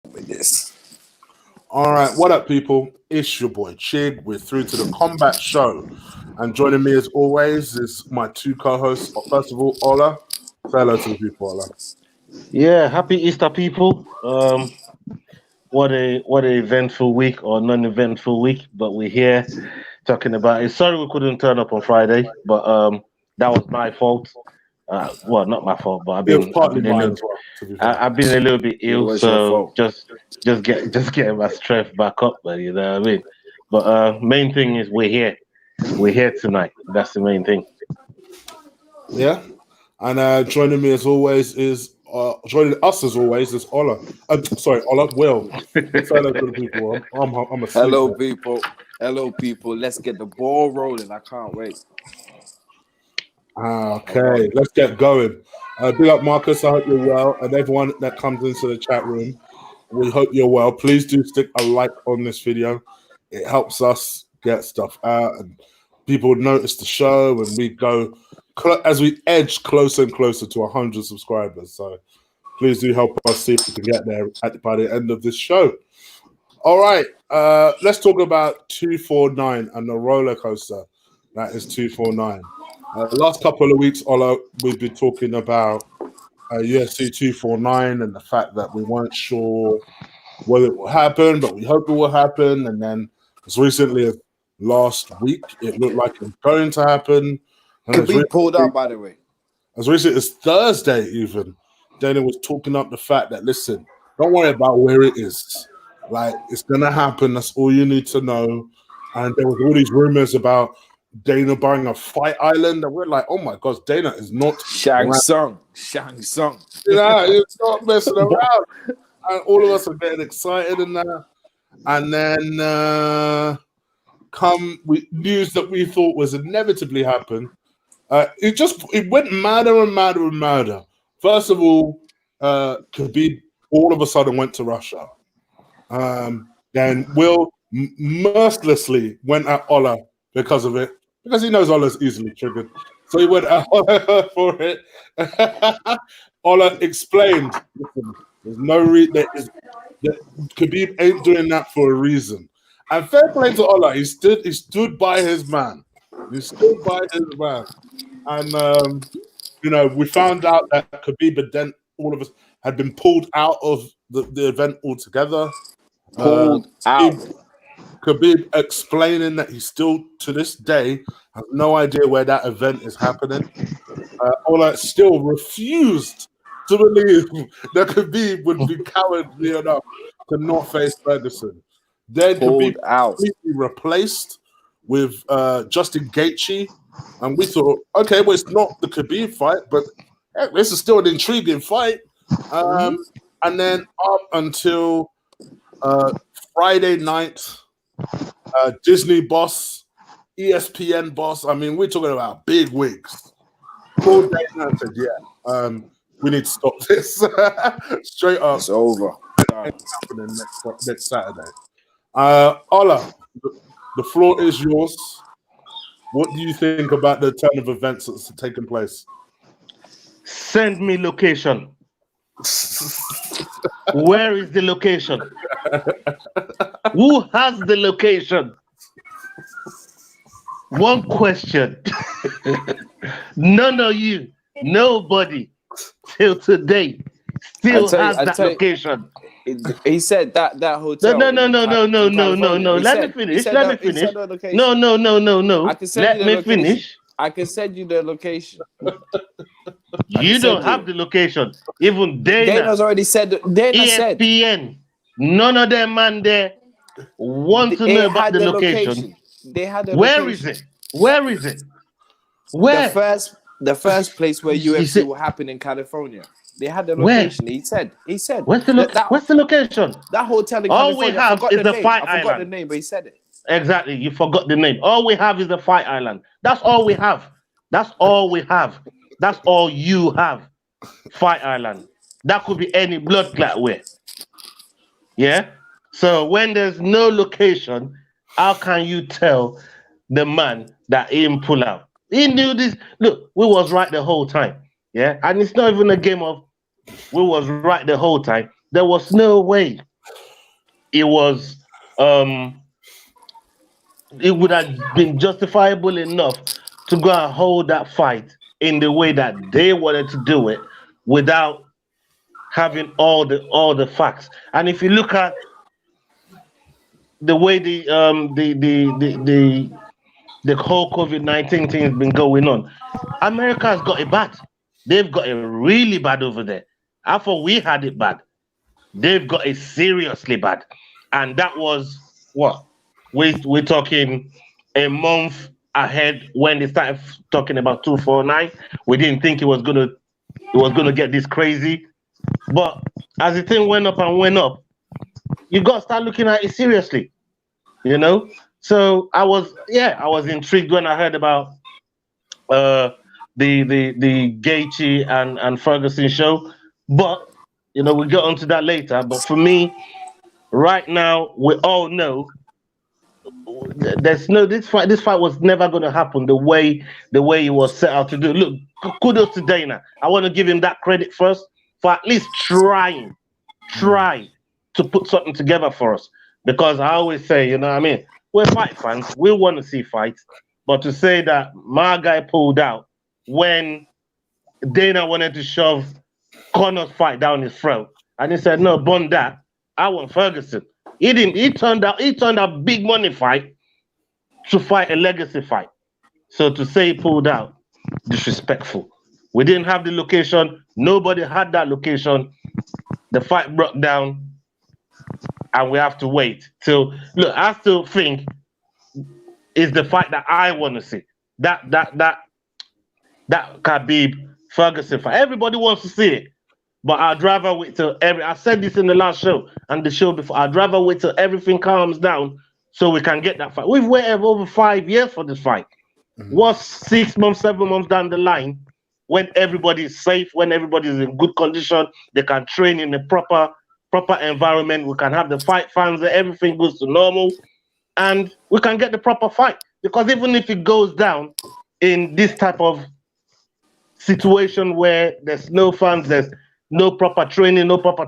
with this. All right, what up, people? It's your boy Chig. We're through to the Kombat show, and joining me as always is my two co-hosts. First of all, Ola. Say hello to the people, Ola. Yeah, happy Easter, people. What a eventful week or non-eventful week, but we're here talking about it. Sorry we couldn't turn up on Friday, but that was my fault. Well, not my fault, but It was partly mine as well. To be fair. I've been a little bit It ill, was your so fault. just getting my strength back up, man. You know what I mean? But main thing is we're here. We're here tonight. That's the main thing. Yeah, and joining me as always is joining us as always is Ola. Sorry, Ola. Will. Say hello to the people. I'm a Hello, sleeper. people. Hello, people. Let's get the ball rolling. I can't wait. Okay, let's get going. Big up, Marcus. I hope you're well, and everyone that comes into the chat room. We hope you're well. Please do stick a like on this video. It helps us get stuff out, and people notice the show, and we go as we edge closer and closer to 100 subscribers. So please do help us see if we can get there by the end of this show. All right, let's talk about 249 and the roller coaster that is 249. Last couple of weeks, Ola, we've been talking about UFC 249 and the fact that we weren't sure whether it will happen, but we hope it will happen. And then as recently as last week, it looked like it was going to happen. And Could be pulled out, by the way. As recently as Thursday, even, Dana was talking up the fact that, listen, don't worry about where it is. Like, it's going to happen. That's all you need to know. And there was all these rumors about Dana buying a fight island, and we're like, oh my gosh, Dana is not Shang Tsung. Yeah, it's not messing around. And all of us are getting excited and that. And then come with news that we thought was inevitably happen. It went madder and madder and madder. First of all, Khabib all of a sudden went to Russia. Then Will mercilessly went at Ola because of it, because he knows Ola's easily triggered. So he went at Ola for it. Ola explained, listen, there's no reason. Khabib ain't doing that for a reason. And fair play to Ola, he stood by his man. He stood by his man. And we found out that Khabib had then all of us had been pulled out of the event altogether. Pulled out. Khabib explaining that he still, to this day, has no idea where that event is happening. Ola still refused to believe that Khabib would be cowardly enough to not face Ferguson. Then Pulled Khabib out. completely replaced with Justin Gaethje, and we thought, okay, well, it's not the Khabib fight, but heck, this is still an intriguing fight. And then up until Friday night, Disney boss, ESPN boss. I mean, we're talking about big wigs. Called Dana and said, "Yeah, we need to stop this straight up. It's over. It's happening next Saturday." Ola, the floor is yours. What do you think about the turn of events that's taking place? Send me location. Where is the location? Who has the location? One question. None of you, nobody, till today, still has that location. He said that hotel. No. Let me finish. No. Let me finish. I can send you the location. You don't have the location. Even Dana's already said. Dana said. ESPN. None of them man there want to know about the location. They had the Where location. is it? Where is it? Where? The first place where UFC will happen in California. They had the location. Where? He said. What's the location? That hotel in All California. we have is the fight I forgot the island. name, but he said it. Exactly. You forgot the name. All we have is the fight island. That's all we have. That's all we have. That's all you have. Fight island. That could be any blood clot way. Yeah? So when there's no location, how can you tell the man that he didn't pull out? He knew this. Look, we was right the whole time. Yeah? And it's not even a game of we was right the whole time. There was no way it was it would have been justifiable enough to go and hold that fight in the way that they wanted to do it without having all the facts. And if you look at the way the whole COVID-19 thing has been going on, America has got it bad. They've got it really bad over there. I thought we had it bad. They've got it seriously bad. And that was what? We're talking a month ahead when they started talking about 249. We didn't think it was gonna get this crazy. But as the thing went up and went up, you got to start looking at it seriously. You know? So I was intrigued when I heard about the Gaethje and Ferguson show. But we'll get onto that later. But for me, right now, we all know this fight was never going to happen the way it was set out to do. Look, kudos to Dana. I want to give him that credit first for at least try to put something together for us. Because I always say, we're fight fans. We want to see fights. But to say that my guy pulled out when Dana wanted to shove Connor's fight down his throat, and he said, "No, bond that. I want Ferguson." He didn't. He turned out big money fight to fight a legacy fight. So to say he pulled out, disrespectful. We didn't have the location. Nobody had that location. The fight broke down, and we have to wait till. Look, I still think is the fight that I want to see. That Khabib Ferguson fight. Everybody wants to see it, but I'd rather wait till I said this in the last show and the show before. I'd rather wait till everything calms down so we can get that fight. We've waited over 5 years for this fight. What's 6 months, 7 months down the line when everybody is safe, when everybody is in good condition, they can train in a proper environment. We can have the fight fans, everything goes to normal, and we can get the proper fight. Because even if it goes down in this type of situation where there's no fans, there's no proper training, no proper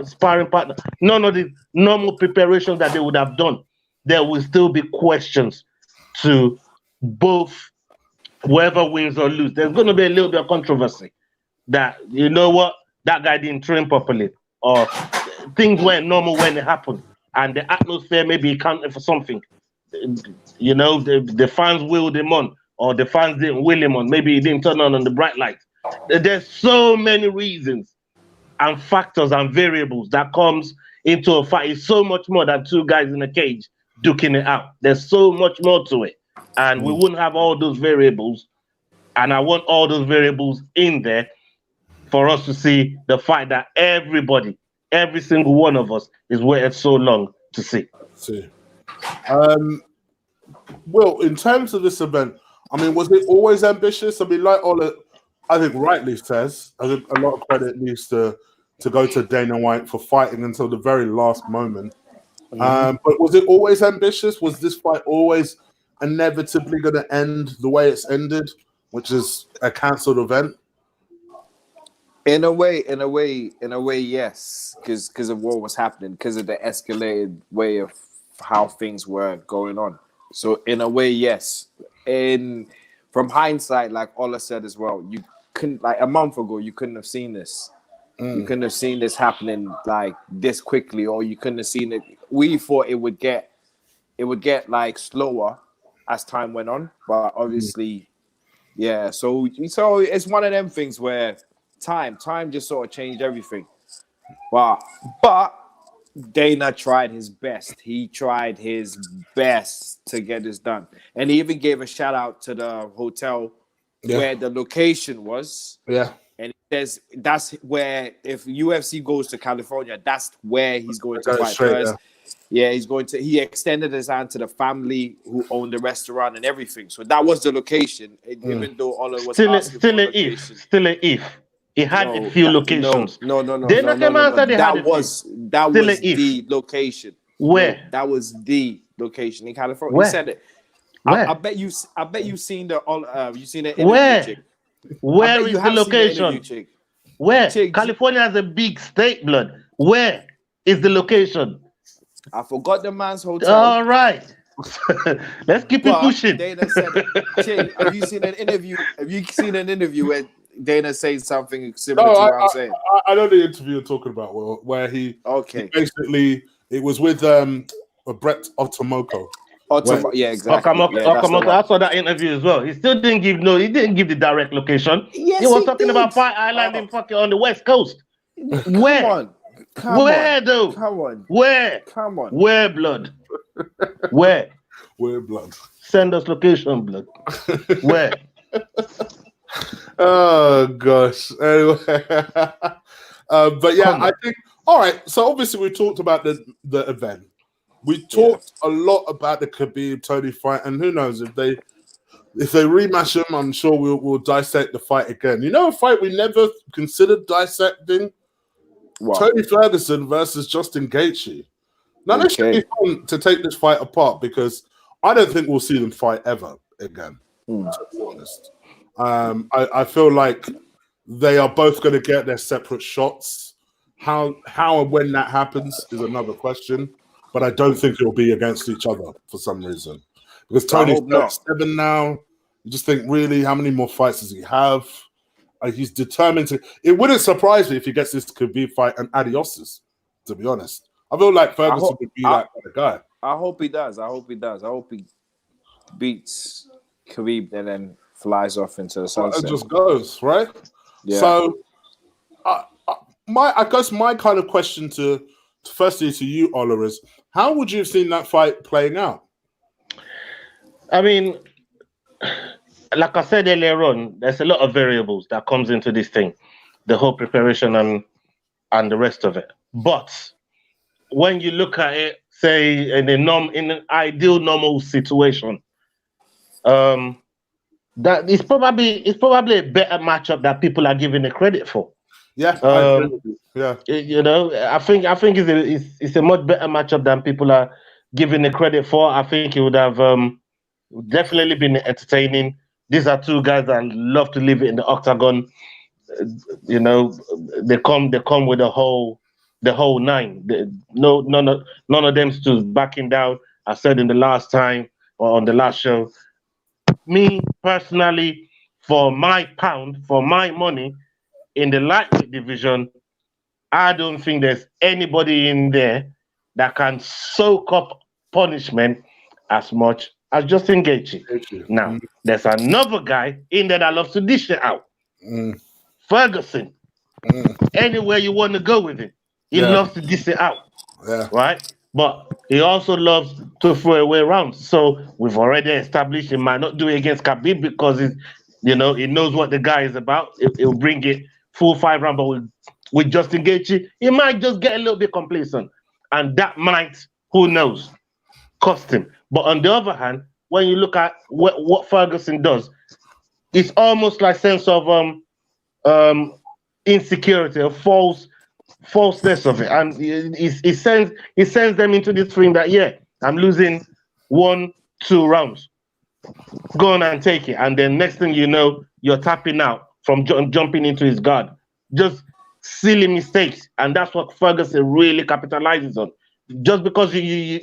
sparring partner, none of the normal preparations that they would have done, there will still be questions to both whoever wins or lose. There's going to be a little bit of controversy that, you know what, that guy didn't train properly, or things weren't normal when it happened, and the atmosphere maybe accounted for something. The fans willed him on, or the fans didn't will him on. Maybe he didn't turn on the bright lights. There's so many reasons and factors and variables that comes into a fight. It's so much more than two guys in a cage duking it out. There's so much more to it. And we wouldn't have all those variables. And I want all those variables in there for us to see the fight that everybody, every single one of us is waiting so long to see. Well, in terms of this event, I mean, was it always ambitious? I mean, like Ola, I think rightly says, I think a lot of credit needs to go to Dana White for fighting until the very last moment. But was it always ambitious? Was this fight always inevitably going to end the way it's ended, which is a cancelled event? In a way, yes, because of what was happening, because of the escalated way of how things were going on. So in a way, yes. And from hindsight, like Ola said as well, you couldn't, like a month ago, you couldn't have seen this. You couldn't have seen this happening like this quickly, or you couldn't have seen it. We thought it would get like slower as time went on, but obviously, yeah. So it's one of them things where time just sort of changed everything. But Dana tried his best. He tried his best to get this done, and he even gave a shout out to the hotel where the location was. Yeah. And he says that's where, if UFC goes to California, that's where he's going to fight first. Yeah, he extended his hand to the family who owned the restaurant and everything. So that was the location, even though Ola was still a if. He had a few locations. No. That was the location. Where? No, that was the location in California. Where? He said it. Where? I bet you seen the you seen the interview. Where? Where is the location? Where? Chig, California has a big state, blood. Where is the location? I forgot the man's hotel. All right. Let's keep it But pushing. Dana said, Chig, have you seen an interview? Have you seen an interview where Dana saying something similar to what I'm saying? I know the interview you're talking about, where he basically, it was with Brett Otomoko. Yeah, exactly. I saw that interview as well. He still didn't give he didn't give the direct location. Yes, he was talking about Fight Island in fucking on the West Coast. Where? Where though? Come on. Where? Come on. Where, blood? Where? Where, blood? Send us location, blood. Where? Oh gosh. Anyway, but yeah, I think. All right. So obviously we talked about the event. We talked a lot about the Khabib Tony fight, and who knows if they rematch him, I'm sure we'll dissect the fight again. You know, a fight we never considered dissecting. What? Tony Ferguson versus Justin Gaethje. Now, this should be fun to take this fight apart because I don't think we'll see them fight ever again, to be honest. I feel like they are both going to get their separate shots. How and when that happens is another question, but I don't think it'll be against each other for some reason. Because Tony's 37 now. You just think, really, how many more fights does he have? He's determined to. It wouldn't surprise me if he gets this Khabib fight and adioses, to be honest. I feel like Ferguson would be that kind of guy. I hope he does. I hope he beats Khabib and then flies off into the sunset. It just goes, right? Yeah. So, I guess my kind of question firstly to you, Ola, is how would you have seen that fight playing out? I mean, like I said earlier on, there's a lot of variables that comes into this thing, the whole preparation and the rest of it. But when you look at it, say in an ideal normal situation, that it's probably a better matchup that people are giving it credit for. Yeah, I agree with you. Yeah. You know, I think it's a much better matchup than people are giving it credit for. I think it would have definitely been entertaining. These are two guys that love to live it in the octagon. You know, they come with the whole nine. None of them stood backing down. I said in the last time or on the last show, me personally, for my pound, for my money, in the lightweight division, I don't think there's anybody in there that can soak up punishment as much as Justin Gaethje. Now, there's another guy in there that loves to dish it out. Ferguson. Anywhere you want to go with it, he loves to dish it out. Yeah. Right? But he also loves to throw away rounds. So we've already established he might not do it against Khabib because he knows what the guy is about. He'll bring it full 5 round, but with Justin Gaethje, he might just get a little bit complacent. And that might, who knows, cost him. But on the other hand, when you look at what Ferguson does, it's almost like sense of insecurity, a falseness of it. And he sends them into this thing that, I'm losing 1-2 rounds. Go on and take it. And then next thing you know, you're tapping out from jumping into his guard. Just silly mistakes. And that's what Ferguson really capitalizes on. Just because you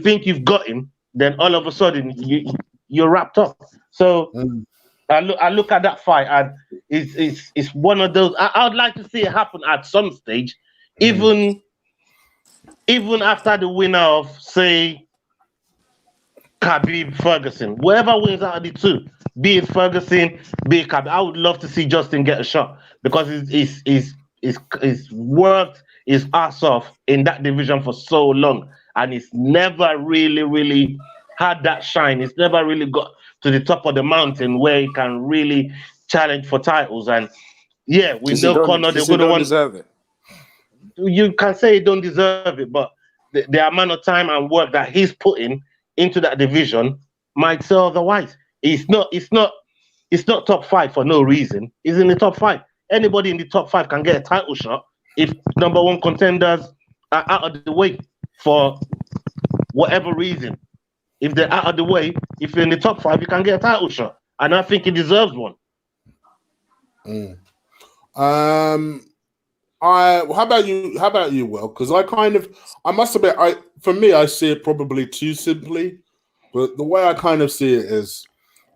think you've got him, then all of a sudden you're wrapped up. So I look at that fight and it's one of those. I would like to see it happen at some stage, even after the winner of, say, Khabib Ferguson. Whoever wins out of the two, be it Ferguson, be it Khabib, I would love to see Justin get a shot because he's worked his ass off in that division for so long, and he's never really had that shine. He's never really got to the top of the mountain where he can really challenge for titles. And we know Conor, they're going to want. Deserve it. You can say he don't deserve it, but the amount of time and work that he's putting into that division might say otherwise. It's not top 5 for no reason. He's in the top 5. Anybody in the top 5 can get a title shot if number 1 contenders are out of the way for whatever reason. If they're out of the way, if you're in the top 5, you can get a title shot. And I think he deserves one. How about you? How about you, Will? Because I must admit, for me, I see it probably too simply. But the way I kind of see it is,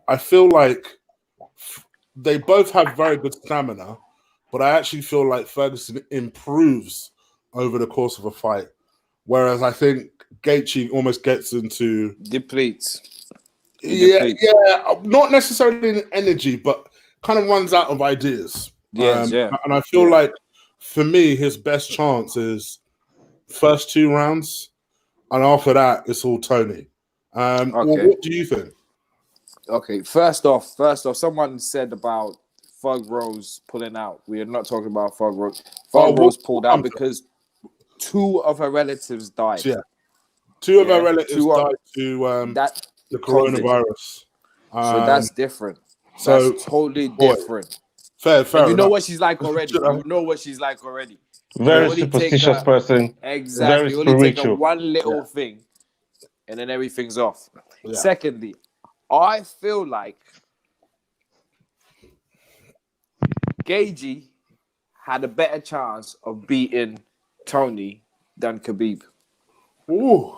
I feel like they both have very good stamina, but I actually feel like Ferguson improves over the course of a fight, whereas I think Gaethje almost gets into depletes. yeah, not necessarily in energy, but kind of runs out of ideas. Yes, and I feel like for me, his best chance is first 2 rounds, and after that, it's all Tony. Well, what do you think? Okay, first off, someone said about Thug Rose pulling out. We are not talking about Thug Rose. Thug Rose pulled out because 2 of her relatives died. Yeah, 2 of her relatives died to the coronavirus. So that's different. That's totally different. Fair you know what she's like already. You know what she's like already. Very superstitious person. Exactly. Very only take spiritual. one little thing, and then everything's off. Yeah. Secondly, I feel like Gaethje had a better chance of beating Tony than Khabib. Ooh.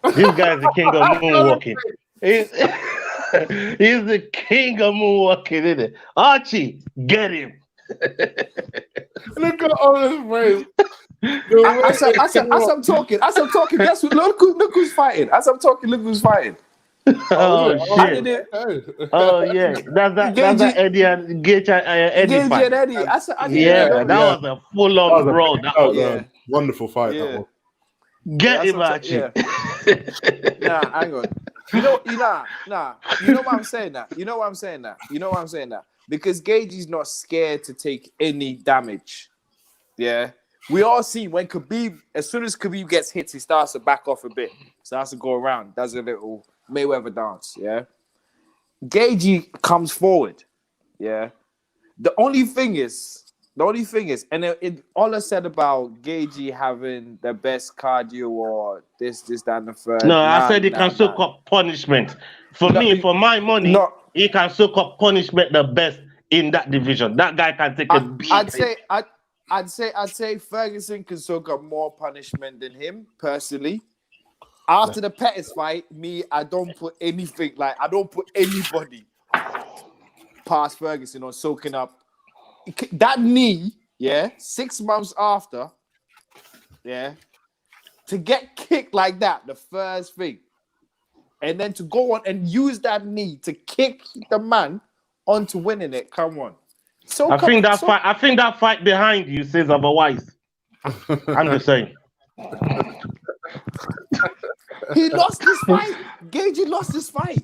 This guy's the king of moonwalking. He's the king of moonwalking, isn't it? Archie, get him. Look at all his ways. As I'm talking, guess what? Look who's fighting. As I'm talking, look who's fighting. Oh shit! Oh yeah, that's that Eddie and Gaethje Eddie fight. Eddie. That was a full-on brawl. That was a wonderful fight. That one. Get him, Archie. Nah, hang on. You know why I'm saying that. You know why I'm saying that. Because Gaethje's not scared to take any damage. Yeah. We all see when Khabib, as soon as Khabib gets hit, he starts to back off a bit. Starts to go around, does a little Mayweather dance, yeah? Gaethje comes forward, yeah? The only thing is, and Ola said about Gaethje having the best cardio or this, that, and the third. No, I said he can soak up punishment. For my money, he can soak up punishment the best in that division. That guy can take a beat. I'd say Ferguson can soak up more punishment than him, personally. After the Pettis fight, I don't put anything, I don't put anybody past Ferguson on soaking up. That knee, 6 months after, to get kicked like that, the first thing, and then to go on and use that knee to kick the man onto winning it, come on. I think that fight behind you says otherwise. I'm just saying. He lost this fight. Gaethje lost this fight.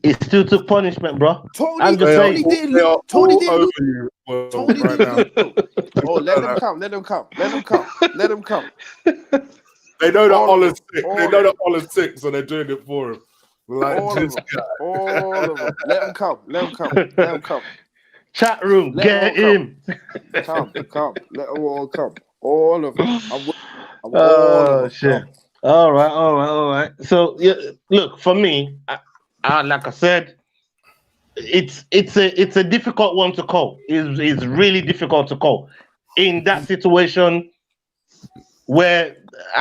He still took punishment, bro. Tony didn't look. Oh, let him come. Let him come. They know that Ola's sick. So they're doing it for him. All of them. Let him come. Chat room, get him. Come. Let them all come. All of them. Oh shit. All right. So look, for me, like I said, it's a difficult one to call. It's really difficult to call in that situation where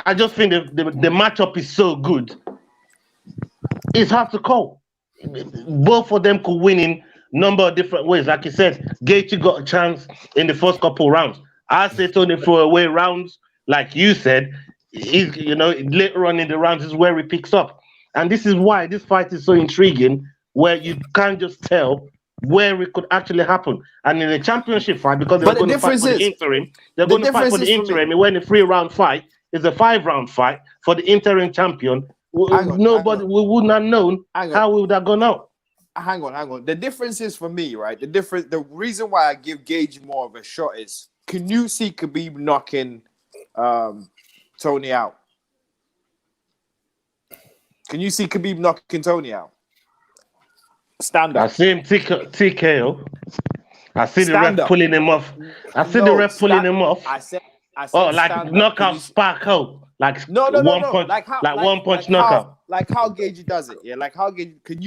I just think the matchup is so good. It's hard to call. Both of them could win in number of different ways. Like you said, Gaethje got a chance in the first couple rounds. I say Tony throw away rounds, like you said. Later on in the rounds is where he picks up. And this is why this fight is so intriguing, where you can't just tell where it could actually happen. And in a championship fight, because they're going to fight for the interim, and when a 3-round fight is a 5-round fight for the interim champion, we wouldn't have known how we would have gone out. Hang on. The difference is for me, right? The reason why I give Gaethje more of a shot is, can you see Khabib knocking Tony out? Can you see Khabib knocking Tony out? Stand up. I see him TKO. I see the ref pulling him off. The ref pulling him off. I said like knockout sparkle. Like one punch, like one punch knockout. Like how Gaethje does it. Yeah, like how Gaethje. Can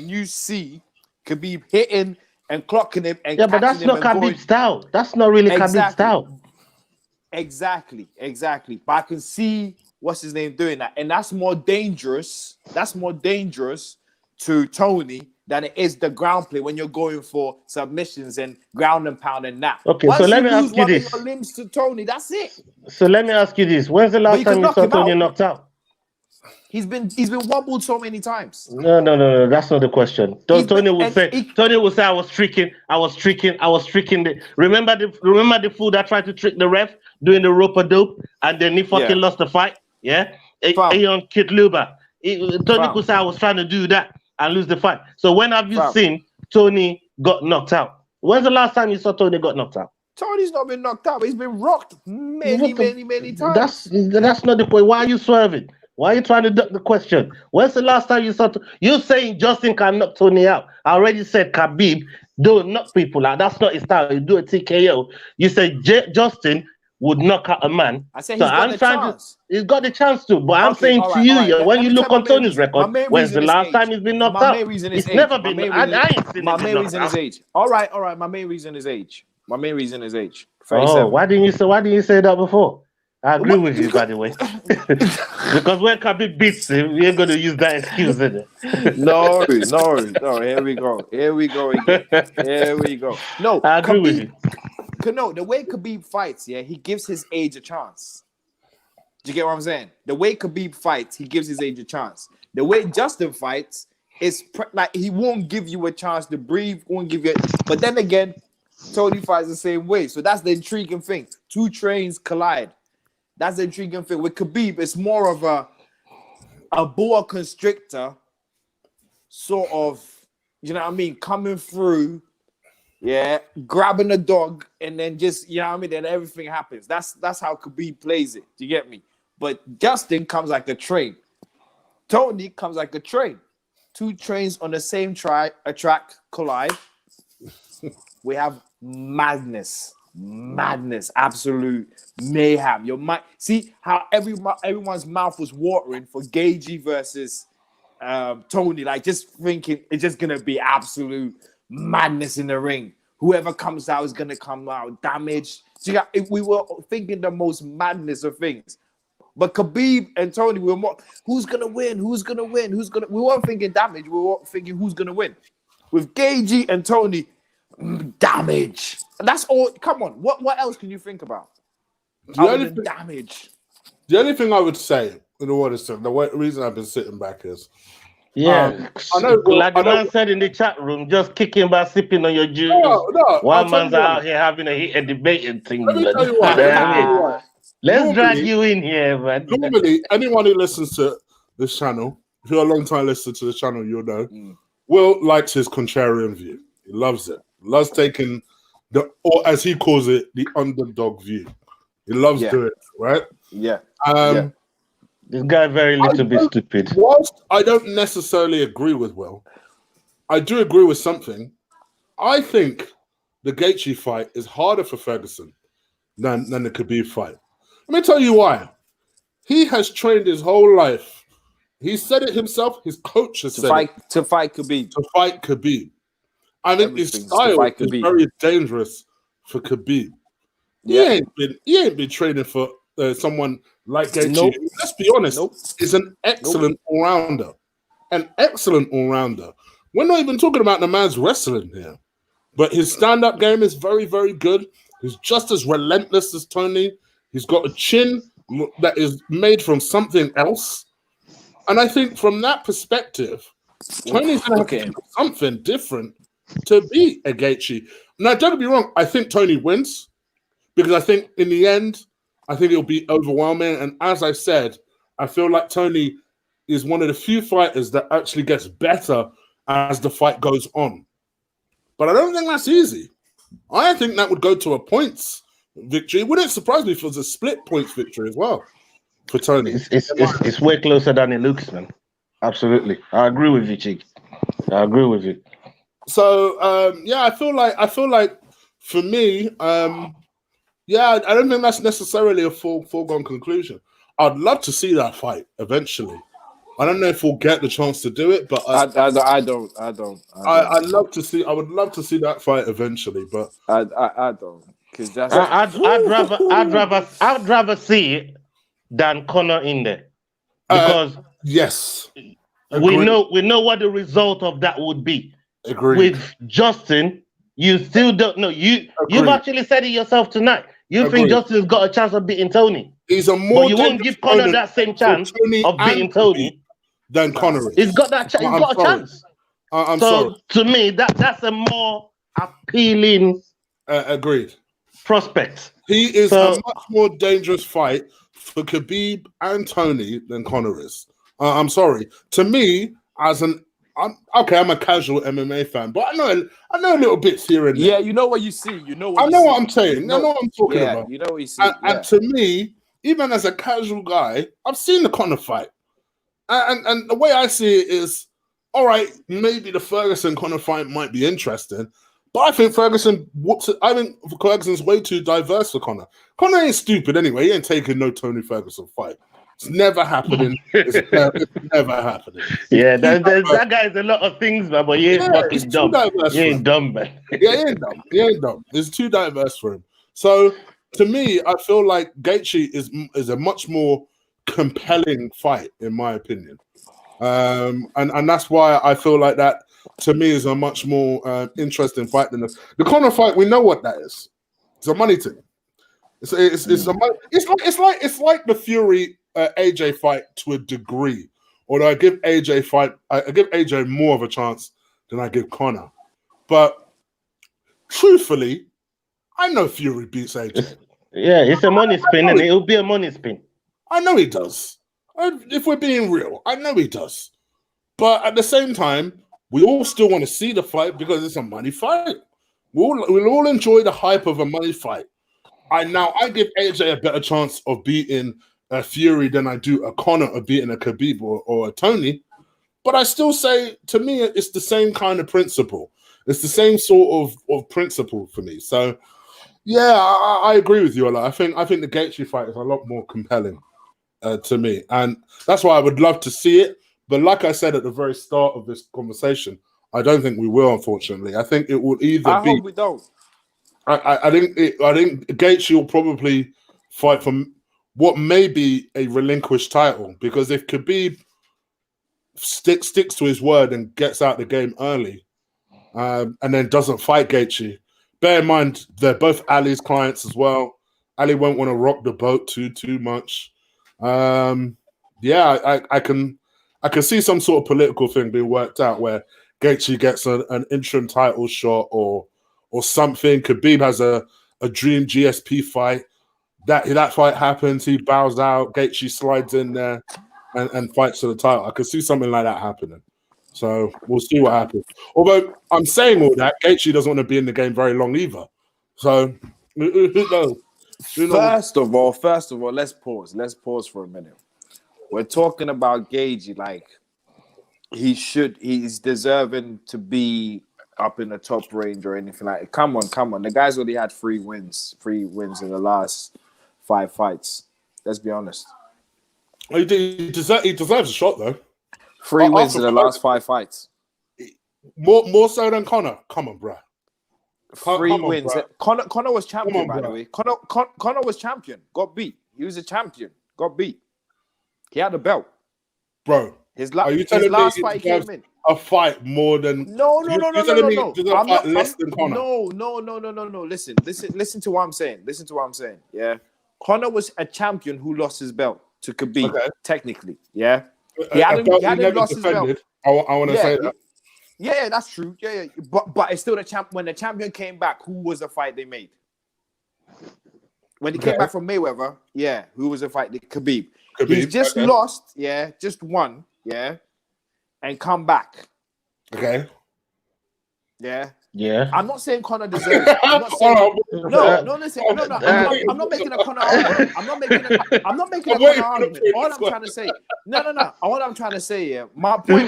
you see Khabib hitting and clocking him and Yeah, but that's catching him not and going. Khabib's style. That's not really Khabib's Exactly. style. Exactly. But I can see what's his name doing that, and that's more dangerous. That's more dangerous to Tony than it is the ground play when you're going for submissions and ground and pound and that. Okay, Once so let you me lose ask you one this. of your limbs to Tony, that's it. So let me ask you this. When's the last you time can you knock saw him Tony out. knocked out? He's been wobbled so many times. No. That's not the question. Tony would say, I was tricking. Remember the fool that tried to trick the ref doing the rope a dope and then he fucking lost the fight? Yeah? Aeon Kitluba. Tony could say I was trying to do that and lose the fight. So when have you seen Tony got knocked out? When's the last time you saw Tony got knocked out? Tony's not been knocked out. He's been rocked many times. That's not the point. Why are you swerving? Why are you trying to duck the question? When's the last time you saw? You're saying Justin can knock Tony out. I already said Khabib don't knock people out. That's not his style. You do a TKO. You said Justin would knock out a man. I said he's got the chance. He's got the chance to. But I'm saying to you, when you look on Tony's record, when's the last time he's been knocked out? My main reason is it's age. never been. I ain't seen my main reason is age. All right. My main reason is age. 37. Oh, why didn't you say that before? I agree with you, by the way. Because when Khabib beats him, we ain't going to use that excuse, is it? No. Here we go again. Here we go. No, I agree with you. No, the way Khabib fights, he gives his age a chance. Do you get what I'm saying? The way Khabib fights, he gives his age a chance. The way Justin fights is like he won't give you a chance to breathe, won't give you. But then again, Tony fights the same way. So that's the intriguing thing. Two trains collide. That's the intriguing thing. With Khabib, it's more of a boa constrictor sort of, you know what I mean, coming through, grabbing a dog, and then just, you know what I mean, then everything happens. That's how Khabib plays it. Do you get me? But Justin comes like a train. Tony comes like a train. Two trains on the same track collide. We have madness, absolute mayhem. Your mind, see how everyone's mouth was watering for Gagey versus Tony, like just thinking it's just gonna be absolute madness in the ring. Whoever comes out is gonna come out damaged. So we were thinking the most madness of things. But Khabib and Tony, we were more, who's gonna win? We weren't thinking damage, we were thinking who's gonna win. With Gagey and Tony, damage. And that's all. Come on, what else can you think about? Damage. The only thing I would say, in all honesty, the reason I've been sitting back is, I know, like the man said in the chat room, just kicking back, sipping on your juice. No, one man's out here having a heated debating thing. Let me tell you what. Let's drag you in here, man. Normally, anyone who listens to this channel, if you're a long time listener to the channel, you'll know, Will likes his contrarian view. He loves it. Loves taking or as he calls it, the underdog view. He loves doing it, right? Yeah. This guy very little bit stupid. Whilst I don't necessarily agree with Will, I do agree with something. I think the Gaethje fight is harder for Ferguson than the Khabib fight. Let me tell you why. He has trained his whole life. He said it himself. His coach has said it. To fight Khabib. To fight Khabib. I think his style is very dangerous for Khabib. Yeah. He ain't been training for someone like Gaethje. Nope. Let's be honest. He's an excellent all-rounder. An excellent all-rounder. We're not even talking about the man's wrestling here. But his stand-up game is very, very good. He's just as relentless as Tony. He's got a chin that is made from something else. And I think from that perspective, Tony's going to have to do something different to beat a Gaethje. Now, don't get me wrong. I think Tony wins because I think in the end, I think it'll be overwhelming. And as I said, I feel like Tony is one of the few fighters that actually gets better as the fight goes on. But I don't think that's easy. I think that would go to a points victory. It wouldn't surprise me if it was a split points victory as well for Tony. It's way closer than it looks, man. Absolutely. I agree with you, Chig. I agree with you. So, I feel like for me, I don't think that's necessarily a foregone conclusion. I'd love to see that fight eventually. I don't know if we'll get the chance to do it, but I don't. I love to see. I would love to see that fight eventually, but I don't, because that's I'd rather see it than Conor in there, because yes, we know what the result of that would be. Agreed. With Justin, you still don't know. You've actually said it yourself tonight. You think Justin's got a chance of beating Tony? He's a more. But you won't give Conor that same chance of beating Tony than Conor is. He's got that. He's got a chance. I'm sorry. To me, that's a more appealing. Agreed. Prospect. He is a much more dangerous fight for Khabib and Tony than Conor is. I'm sorry. To me, I'm a casual MMA fan, but I know a little bits here and there. Yeah, you know what you see. I know what I'm saying. I know what I'm talking about. You know what you see. And to me, even as a casual guy, I've seen the Conor fight, and the way I see it is, all right, maybe the Ferguson-Conor fight might be interesting, but I think Ferguson's way too diverse for Conor. Conor ain't stupid anyway. He ain't taking no Tony Ferguson fight. It's never happening. It's never happening. Yeah, that guy is a lot of things, man, but he ain't fucking dumb. He ain't dumb, man. Yeah, he ain't dumb. It's too diverse for him. So, to me, I feel like Gaethje is a much more compelling fight, in my opinion. And that's why I feel like that, to me, is a much more interesting fight than the Conor fight. We know what that is. It's a money thing. It's like the Fury AJ fight to a degree. Although I give AJ more of a chance than I give Conor. But truthfully, I know Fury beats AJ. Yeah, it's a money spin, and it'll be a money spin. I know he does. If we're being real, I know he does. But at the same time, we all still want to see the fight because it's a money fight. We'll all enjoy the hype of a money fight. I give AJ a better chance of beating a Fury than I do a Conor of beating a Khabib or a Tony. But I still say, to me, it's the same kind of principle. It's the same sort of principle for me. So, yeah, I agree with you, Ola. I think the Gaethje fight is a lot more compelling to me. And that's why I would love to see it. But like I said at the very start of this conversation, I don't think we will, unfortunately. I think it will either I hope we don't. I think Gaethje will probably fight for what may be a relinquished title, because if Khabib sticks to his word and gets out the game early, and then doesn't fight Gaethje, bear in mind they're both Ali's clients as well. Ali won't want to rock the boat too much. Yeah, I can see some sort of political thing being worked out where Gaethje gets an interim title shot or something. Khabib has a dream GSP fight. That fight happens. He bows out. Gaethje slides in there and fights for the title. I could see something like that happening. So we'll see what happens. Although I'm saying all that, Gaethje doesn't want to be in the game very long either. So who knows? First of all, let's pause. Let's pause for a minute. We're talking about Gaethje like he's deserving to be up in the top range or anything like that. Come on. The guy's already had 3 wins in the last 5 fights. Let's be honest. He deserves a shot though. 3 wins in the last 5 fights. More so than Conor. Come on, bro. 3 wins. Conor was champion, by the way. Conor was champion. Got beat. He was a champion. Got beat. He had a belt. Bro, are you telling last me fight came in? A fight more than no. Less than Conor? No. Listen to what I'm saying. Yeah, Conor was a champion who lost his belt to Khabib. Okay. Technically, yeah. He hadn't lost his belt. I want to say that. Yeah, that's true. Yeah. But it's still the champ. When the champion came back, who was the fight they made? When he came back from Mayweather, yeah, who was the fight? Khabib. He's just lost, yeah, just won, yeah, and come back. Okay. Yeah. Yeah. I'm not saying Conor deserves it. I'm not saying, listen. I'm not making a Conor argument. I'm not making a Conor argument. All I'm trying to say. No. All I'm trying to say, yeah. My point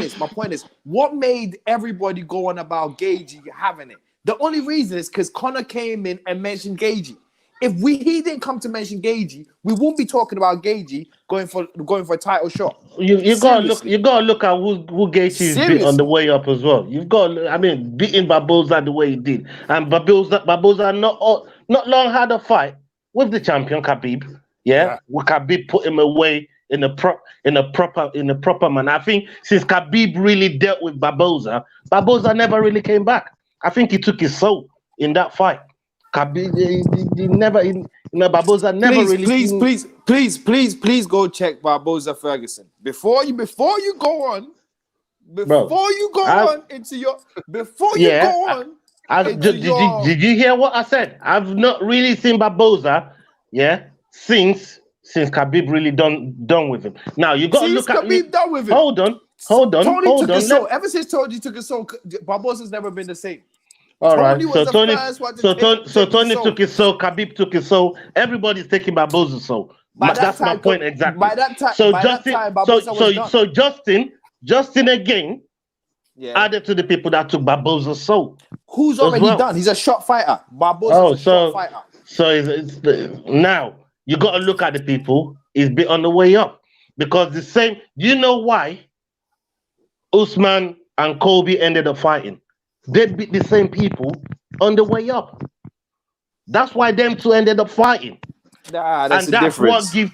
is, what made everybody go on about Gaethje having it? The only reason is because Conor came in and mentioned Gaethje. If he didn't come to mention Gagey, we won't be talking about Gagey going for a title shot. You gotta look at who Gaethje is beat on the way up as well. You've got, I mean, beating Barboza the way he did, and Barboza not long had a fight with the champion Khabib. Yeah. Khabib put him away in a proper manner. I think since Khabib really dealt with Barboza never really came back. I think he took his soul in that fight. Khabib, Barboza never Please go check Barboza Ferguson before you go on. Did you hear what I said? I've not really seen Barboza, since Khabib really done with him. Now you got to look at Khabib done with him. Hold on. Ever since Tony took his soul, Barboza's never been the same. All right. So Tony took his soul. Khabib took his soul. Everybody's taking Barboza's soul. That's my point exactly. By that time, Justin again added to the people that took Barboza's soul. Who's already done? He's a shot fighter. Barboza's a shot fighter. So now you got to look at the people. He's been on the way up because the same. You know why Usman and Colby ended up fighting? They beat the same people on the way up. That's why them two ended up fighting. That's a difference. No,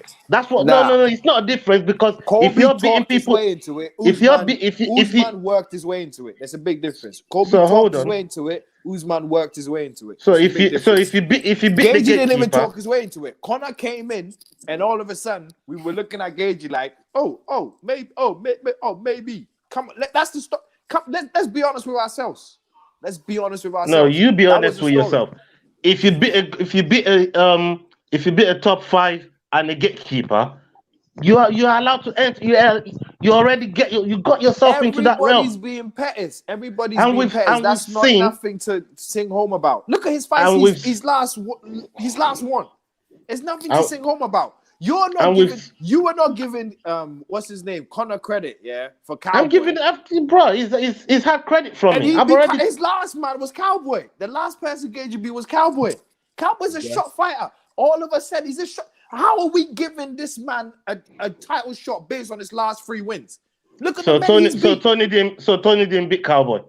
it's not a difference because Colby if you're beating people way into it, Usman worked his way into it. There's a big difference. Colby talked his way into it. Usman worked his way into it. So if you beat Gagey didn't even talk his way into it. Conor came in, and all of a sudden we were looking at Gagey like, maybe. Come on, that's the stop. Let's be honest with ourselves. No, you be honest with yourself. If you beat a top 5 and a gatekeeper, you are allowed to enter. You already got yourself into that realm. Everybody's being pettis. That's not nothing to sing home about. Look at his fight. His last one. It's nothing to sing home about. You are not giving what's his name, Conor, credit, for Cowboy. I'm giving bro. He's had credit from me. His last man was Cowboy. The last person Gagey beat was Cowboy. Cowboy's a shot fighter. All of us said he's a shot. How are we giving this man a title shot based on his last 3 wins? Look at the man he's beat. Tony didn't beat Cowboy.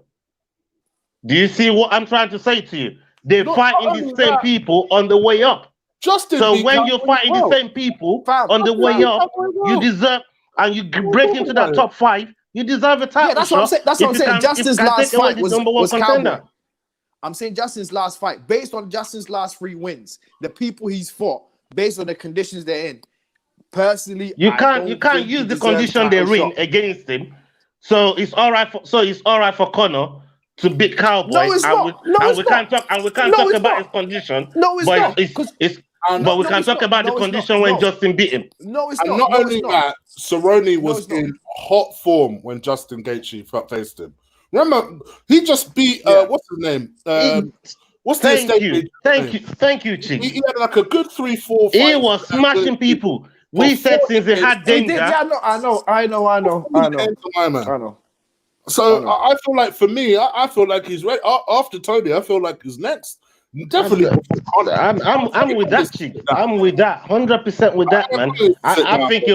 Do you see what I'm trying to say to you? They're fighting the same people on the way up. So when you're fighting the same people on the way up, you deserve, and you break into that top 5, you deserve a title. That's what I'm saying. That's what I'm saying. Justin's last fight was Cowboy. I'm saying Justin's last fight, based on Justin's last 3 wins, the people he's fought, based on the conditions they're in. Personally, you can't use the condition they're in against him. So it's all right for Conor to beat Cowboy. No, it's not. We can't talk about his condition. No, it's not. But we can talk about the condition when Justin beat him. No, it's not. And not only that, Cerrone was in hot form when Justin Gaethje faced him. Remember, he just beat what's his name? Thank you, Chig. He had like a good 3-4 fights. He was smashing people. We said since they had danger. I know. So I feel like for me, I feel like he's right after Tony. I feel like he's next. Definitely, I'm with that, Chig. I'm with that 100% with that, man. I think it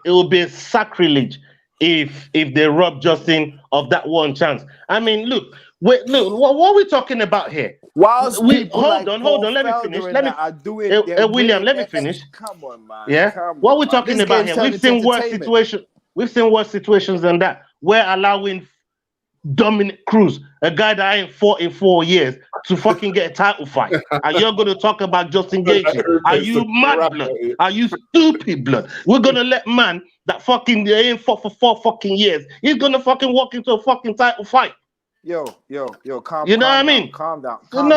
will be a sacrilege if they rob Justin of that one chance. I mean, look, what are we talking about here? Hold on. Let me finish. William, let me finish. Come on, man. Yeah. What are we talking about here? We've seen worse situations than that. We're allowing Dominic Cruz, a guy that ain't fought in 4 years, to fucking get a title fight. And you're going to talk about Justin Gaethje. Are you mad, blood? Are you stupid, blood? We're going to let man that fucking ain't fought for 4 fucking years. He's going to fucking walk into a fucking title fight. Yo, calm down. You know what I mean? Calm down. No.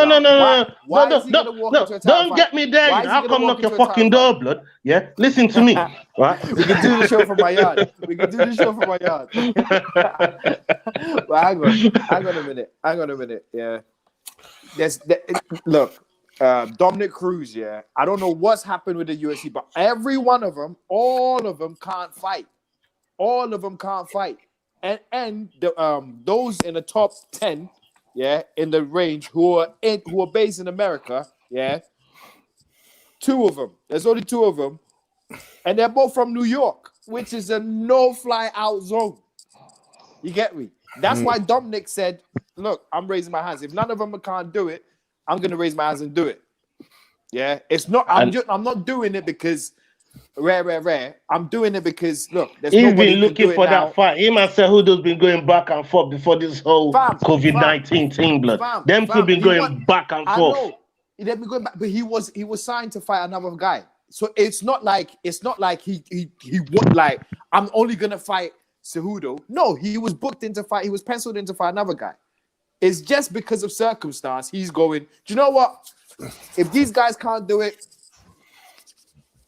Don't get me there. I'll come knock your fucking door, blood. Yeah? Listen to me. Right? We can do the show from my yard. Well, hang on a minute. Yeah. Look, Dominic Cruz, I don't know what's happened with the UFC, but every one of them, all of them can't fight. And those in the top 10, in the range who are based in America, two of them. There's only two of them, and they're both from New York, which is a no-fly out zone. You get me? That's why Dominic said, "Look, I'm raising my hands. If none of them can't do it, I'm gonna raise my hands and do it." Yeah, it's not. I'm not doing it because rare. I'm doing it because look, there's He's nobody been who can do looking it for now. that fight. Him and Cejudo's been going back and forth before this whole COVID-19 thing, blood. Them two been going back and forth. I know. They've been going back, but he was signed to fight another guy. So it's not like he would like I'm only gonna fight Cejudo. No, he was booked in to fight. He was penciled in to fight another guy. It's just because of circumstance. He's going. Do you know what? If these guys can't do it,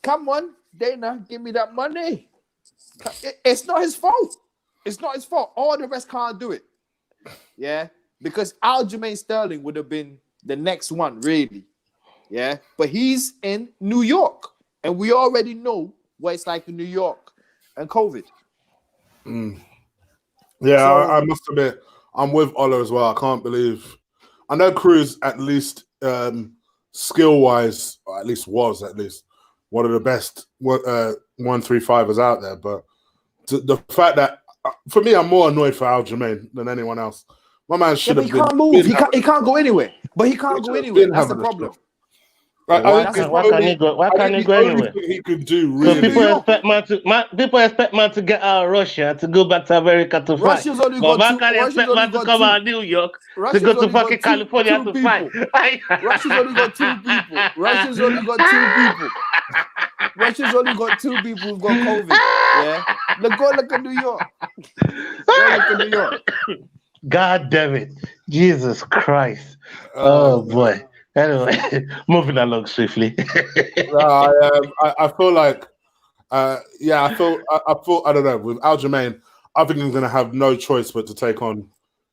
come on, Dana, give me that money. It's not his fault. It's not his fault. All the rest can't do it. Yeah, because Aljamain Sterling would have been the next one, really. Yeah, but he's in New York, and we already know what it's like in New York and COVID. Yeah, so, I must admit, I'm with Ola as well. I can't believe. I know Cruz at least skill-wise, or at least was one of the best 135ers out there. But the fact that, for me, I'm more annoyed for Aljamain than anyone else. My man should have been. He can't move. He can't go anywhere. But he can't go anywhere. That's the problem. Why can't he go anywhere? He could do really. So people expect man to get out of Russia to go back to America to fight. But why can't they expect man to come out of New York to go to fucking California to fight? Russia's only got two people. Russia's only got two people who've got COVID. Yeah, look at New York. Look at New York. God damn it, Jesus Christ! Oh boy. Anyway, moving along swiftly. I feel like, I don't know. With Aljamain, I think he's going to have no choice but to take on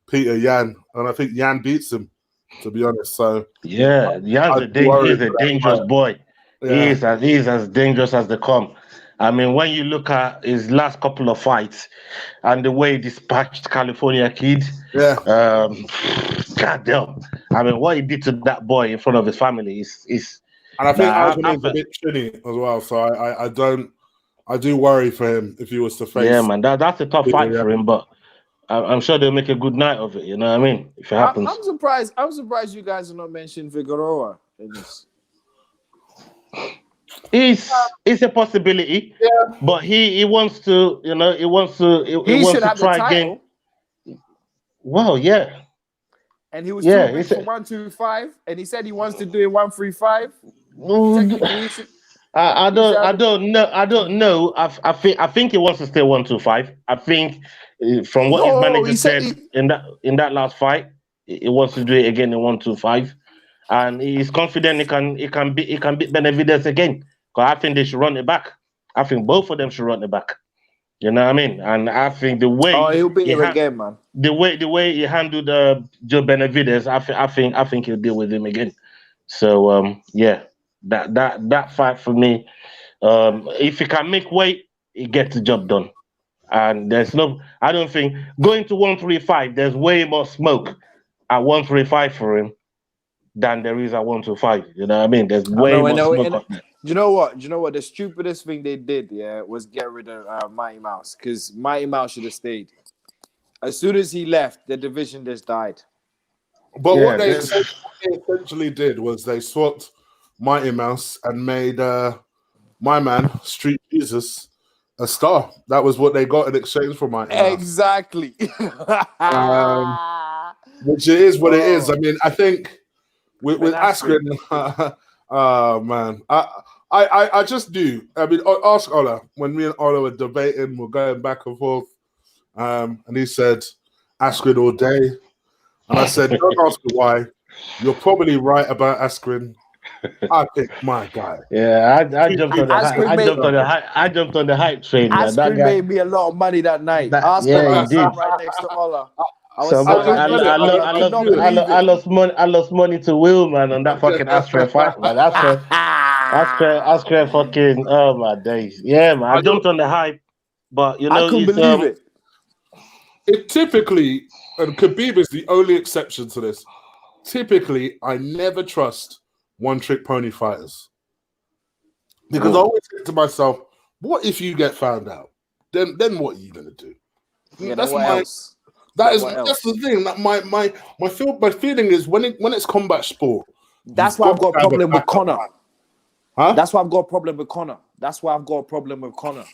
Peter Yan, and I think Yan beats him. To be honest, so yeah, Yan's a dangerous boy. Yeah. He's as dangerous as they come. I mean, when you look at his last couple of fights and the way he dispatched California Kid, goddamn. I mean, what he did to that boy in front of his family is and I think Aljamain's a bit chinny as well. So I do worry for him if he was to face. Yeah, man, that's a tough fight for him, but I'm sure they'll make a good night of it. You know what I mean? If it happens. I'm surprised you guys are not mentioning Figueroa in this. It's a possibility, but he wants to, he wants to try again. Well, yeah. And he was too big for 125, and he said he wants to do it 135. I don't know. I think he wants to stay 125. I think from what his manager said in that last fight, he wants to do it again in 125. And he's confident he can beat Benavidez again. Because I think they should run it back. I think both of them should run it back. You know what I mean? And I think the way he'll beat him again, man. The way he handled Joe Benavidez, I think he'll deal with him again. So that fight for me, if he can make weight, he gets the job done. And I don't think going to 135, there's way more smoke at 135 for him than there is at 125. You know what I mean? There's way more smoke up there. You know what? The stupidest thing they did, was get rid of Mighty Mouse, because Mighty Mouse should have stayed. As soon as he left, the division just died. But what they essentially did was they swapped Mighty Mouse and made my man, Street Jesus, a star. That was what they got in exchange for Mighty Mouse. Exactly. Which it is what it is. I mean, I think with Askren, oh man, I just do. I mean, ask Ola. When me and Ola were debating, we're going back and forth, and he said Askren all day, and I said, don't ask me why. You're probably right about Askren. I picked my guy. Yeah, I jumped on the hype train. Askren made me a lot of money that night. He did. Right next to Ola. I lost money to Will, man, on that fucking Astra fight, man. Astra fucking, oh my days. Yeah, man, I jumped on the hype, but I couldn't believe it. It typically, and Khabib is the only exception to this. Typically, I never trust one-trick pony fighters. Because I always think to myself, what if you get found out? Then what are you gonna do? Yeah, That's what my else? that's What else? the thing. That my feeling is when it's combat sport, That's you've why I've got a to have problem with backup Conor. plan. Huh? That's why I've got a problem with Conor. That's why I've got a problem with Conor.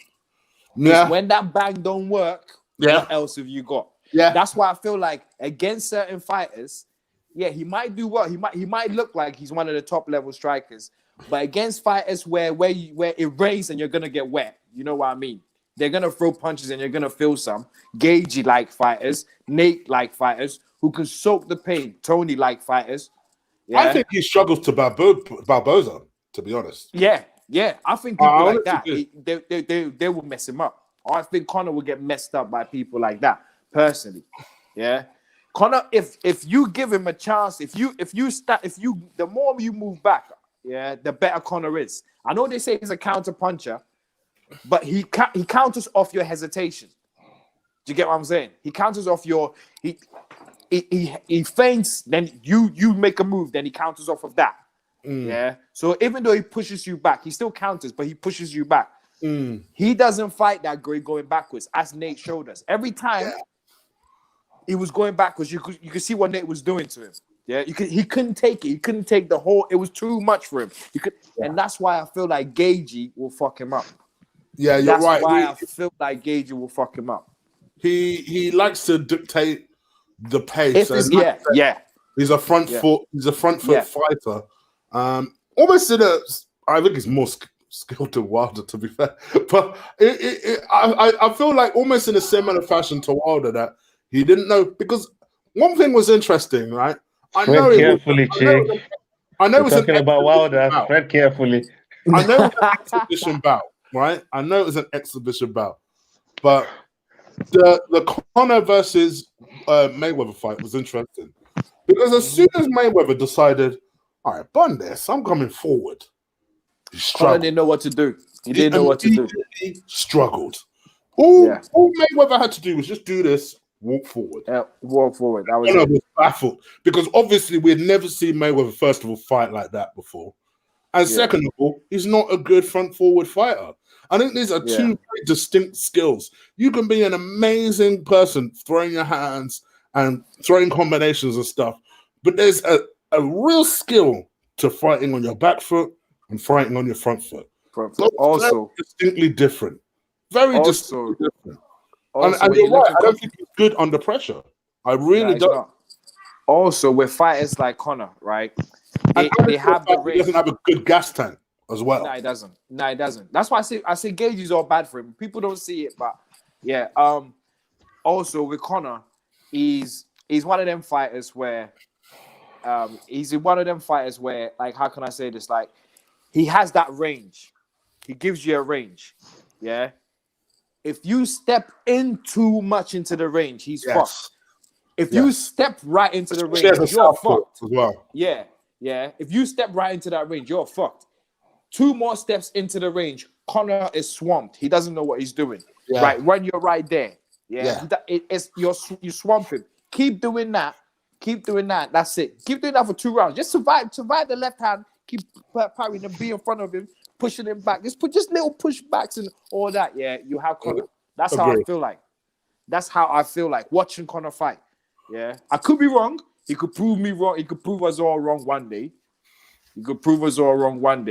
Yeah. When that bang don't work, Yeah. what else have you got? Yeah. That's why I feel like against certain fighters, yeah, he might do well. He might look like he's one of the top level strikers, but against fighters where it rains and you're gonna get wet, you know what I mean? They're gonna throw punches and you're gonna feel some. Gagey like fighters, Nate like fighters who can soak the pain. Tony like fighters. Yeah. I think he struggles to Barboza, to be honest. Yeah. I think people like that, honestly they will mess him up. I think Conor will get messed up by people like that, personally. Yeah. Conor, if you give him a chance, the more you move back, yeah, the better Conor is. I know they say he's a counter puncher, but he counters off your hesitation. Do you get what I'm saying? He counters off your he feints, then you make a move, then he counters off of that. Yeah. So even though he pushes you back, he still counters, but he pushes you back. He doesn't fight that great going backwards, as Nate showed us. Every time he was going backwards, you could see what Nate was doing to him. Yeah, he couldn't take it. He couldn't take the whole. It was too much for him. And that's why I feel like Gagey will fuck him up. Yeah, you're That's right. why I feel like Gagey will fuck him up. He likes to dictate the pace. He's a front foot. He's a front foot fighter. Almost I think he's more skilled than Wilder, to be fair. But I feel like almost in a similar fashion to Wilder that he didn't know, because one thing was interesting, right? I know Tread carefully, Chig. I know it was talking about Wilder. Tread carefully. I know it was an exhibition bout, right? I know it was an exhibition bout, but the Conor versus Mayweather fight was interesting because as soon as Mayweather decided, all right, bun this, I'm coming forward, he Conor didn't know what to do. He didn't know what to do. He struggled. All Mayweather had to do was just do this, walk forward. Walk forward. That was Conor was baffled because obviously we had never seen Mayweather, first of all, fight like that before. And second of all, he's not a good front forward fighter. I think these are two very distinct skills. You can be an amazing person throwing your hands and throwing combinations and stuff, but there's a real skill to fighting on your back foot and fighting on your front foot. Also, very distinctly different. Very distinctly different. Also, and you're right, I don't think he's good under pressure. I really don't. Not. Also, with fighters like Conor, right? They have the range. He doesn't have a good gas tank as well. No, he doesn't. That's why I say Gage is all bad for him. People don't see it, but yeah. Also with Conor, he's one of them fighters where like, how can I say this? Like, he has that range. He gives you a range. Yeah. If you step in too much into the range, he's fucked. If you step right into the range, you're fucked as well. Yeah. If you step right into that range, you're fucked. 2 more steps into the range, Conor is swamped. He doesn't know what he's doing. Yeah. Right when you're right there. You swamp him. Keep doing that. That's it. Keep doing that for 2 rounds. Just survive the left hand. Keep parrying and be in front of him, pushing him back. Just little pushbacks and all that. Yeah, you have Conor. That's how I feel like. That's how I feel like watching Conor fight. Yeah, I could be wrong. He could prove me wrong. He could prove us all wrong one day.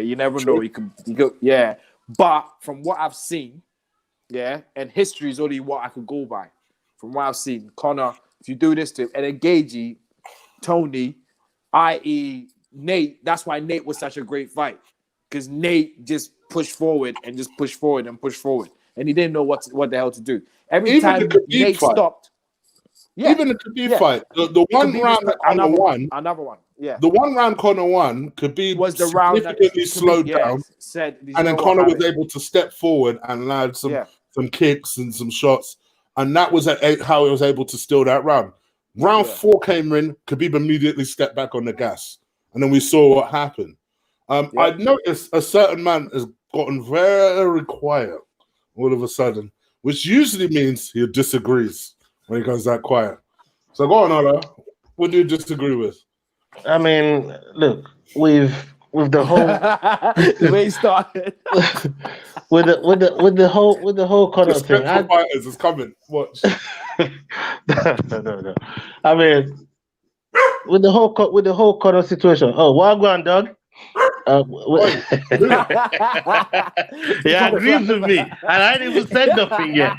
You never know. He could. Yeah. But from what I've seen, and history is only what I could go by. From what I've seen, Conor, if you do this to him, and then Gagey, Tony, i.e. Nate, that's why Nate was such a great fight. Because Nate just pushed forward and just pushed forward and pushed forward. And he didn't know what the hell to do. Every time Nate stopped. Yeah. Even the Khabib fight, the one round that Conor won, another one, the 1 round Conor won, Khabib was the round that slowed down, and then Conor was able to step forward and land some kicks and some shots, and that was how he was able to steal that round. Round 4 came in, Khabib immediately stepped back on the gas, and then we saw what happened. I noticed a certain man has gotten very quiet all of a sudden, which usually means he disagrees when he goes that quiet. So go on, Ola. What do you disagree with? I mean, look, with with the whole The way he started. with the whole Conor Just thing. Central Fighters is coming. Watch. No. I mean, with the whole Conor situation. Oh, well, go on, dog. He agrees with me, and I ain't even said nothing yet.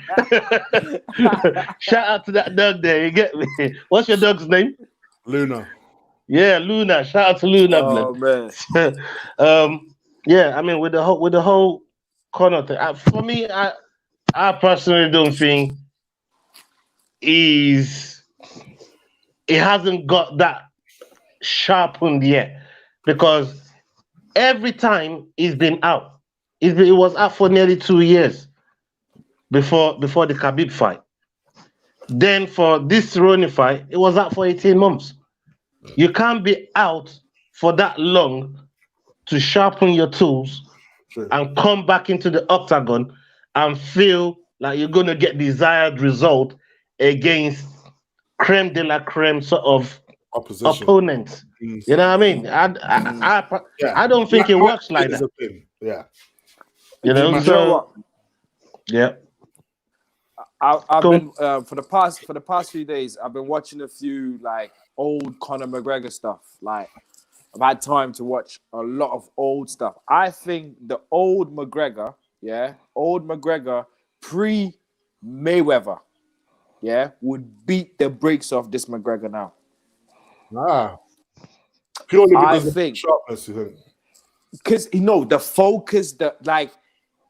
Shout out to that dog there. You get me? What's your dog's name? Luna. Yeah, Luna. Shout out to Luna, Oh blood. man. Yeah, I mean, with the whole Conor thing. For me, I personally don't think he hasn't got that sharpened yet, because every time he's been out, he was out for nearly 2 years before the Khabib fight. Then for this Cerrone fight, it was out for 18 months. You can't be out for that long to sharpen your tools True. and come back into the octagon and feel like you're going to get desired result against creme de la creme sort of Opposition. opponents. Mm. You know what I mean? I don't think it works like that. Yeah. You know, You know so what? yeah. I've Go been for the past few days. I've been watching a few like old Conor McGregor stuff. Like I've had time to watch a lot of old stuff. I think the old McGregor, pre Mayweather, would beat the brakes off this McGregor now. Purely I because think of sharpness, you think? because the focus,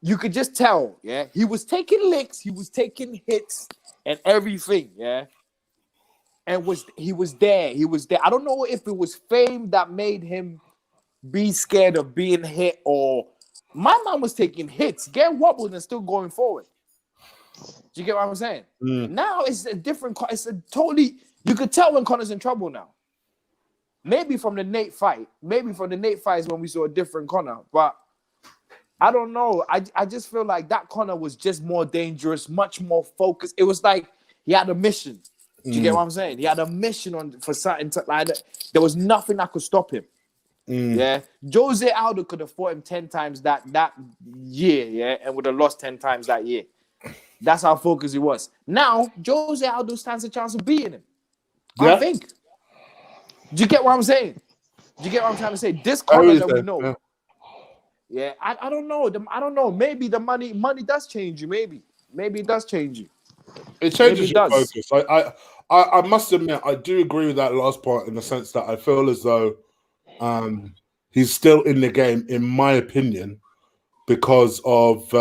you could just tell, he was taking licks, he was taking hits and everything, and he was there. I don't know if it was fame that made him be scared of being hit, or my man was taking hits, getting wobbled and still going forward. Do you get what I'm saying? Now it's a different, you could tell when Conor's in trouble now. Maybe from the Nate fight is when we saw a different Conor, but I don't know. I just feel like that Conor was just more dangerous, much more focused. It was like he had a mission. Do you get what I'm saying? He had a mission for something like that. There was nothing that could stop him. Yeah, Jose Aldo could have fought him 10 times that year, and would have lost 10 times that year. That's how focused he was. Now Jose Aldo stands a chance of beating him. I think. Do you get what I'm saying? Do you get what I'm trying to say? This Conor that we know. Yeah, I don't know. I don't know. Maybe the money does change you. Maybe it does change you. It changes your focus. I must admit, I do agree with that last part in the sense that I feel as though he's still in the game, in my opinion, because of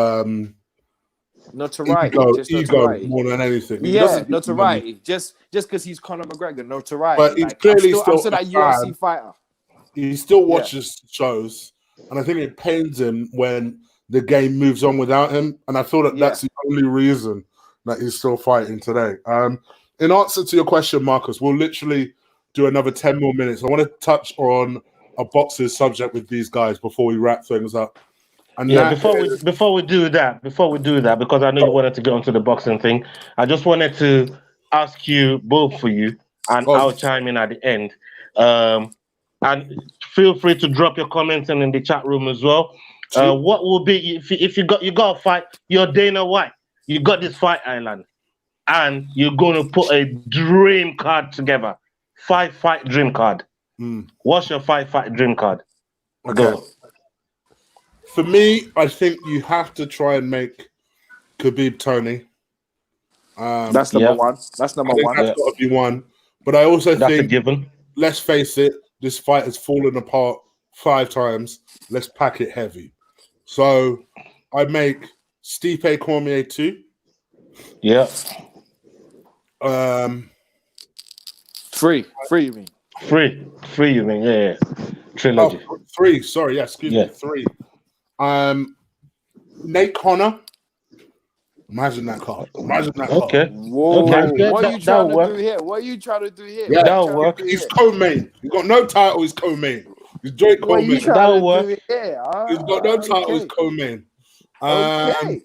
notoriety. Ego more than anything. Yeah, notoriety. Just because he's Conor McGregor, notoriety. But he's clearly still a UFC fighter. He still watches shows, and I think it pains him when the game moves on without him. And I feel that that's the only reason that he's still fighting today. In answer to your question, Marcus, we'll literally do another 10 more minutes. I want to touch on a boxing subject with these guys before we wrap things up. And before we do that, because I know you wanted to get onto the boxing thing, I just wanted to ask you, both for you, and I'll chime in at the end. And feel free to drop your comments in the chat room as well. What will be if you got a fight? You're Dana White. You got this fight island, and you're going to put a dream card together. 5-fight dream card. What's your 5-fight dream card? Okay. Go. For me, I think you have to try and make Khabib Tony. That's number one. That's number one. That's got to be one. But I also That's think, a given. Let's face it, this fight has fallen apart 5 times. Let's pack it heavy. So I make Stipe Cormier 2. Yeah. 3, you mean? 3, you mean? Yeah. Trilogy. 3. Sorry, excuse me. 3. Nate Conor. Imagine that card. Okay. Whoa. Okay. What are you trying to do here? What are you trying to do here? Yeah, that'll work. He's co-main. He's got no title. He's co-main. He's joint co-main. That'll work. He's got no title. He's co-main. Okay.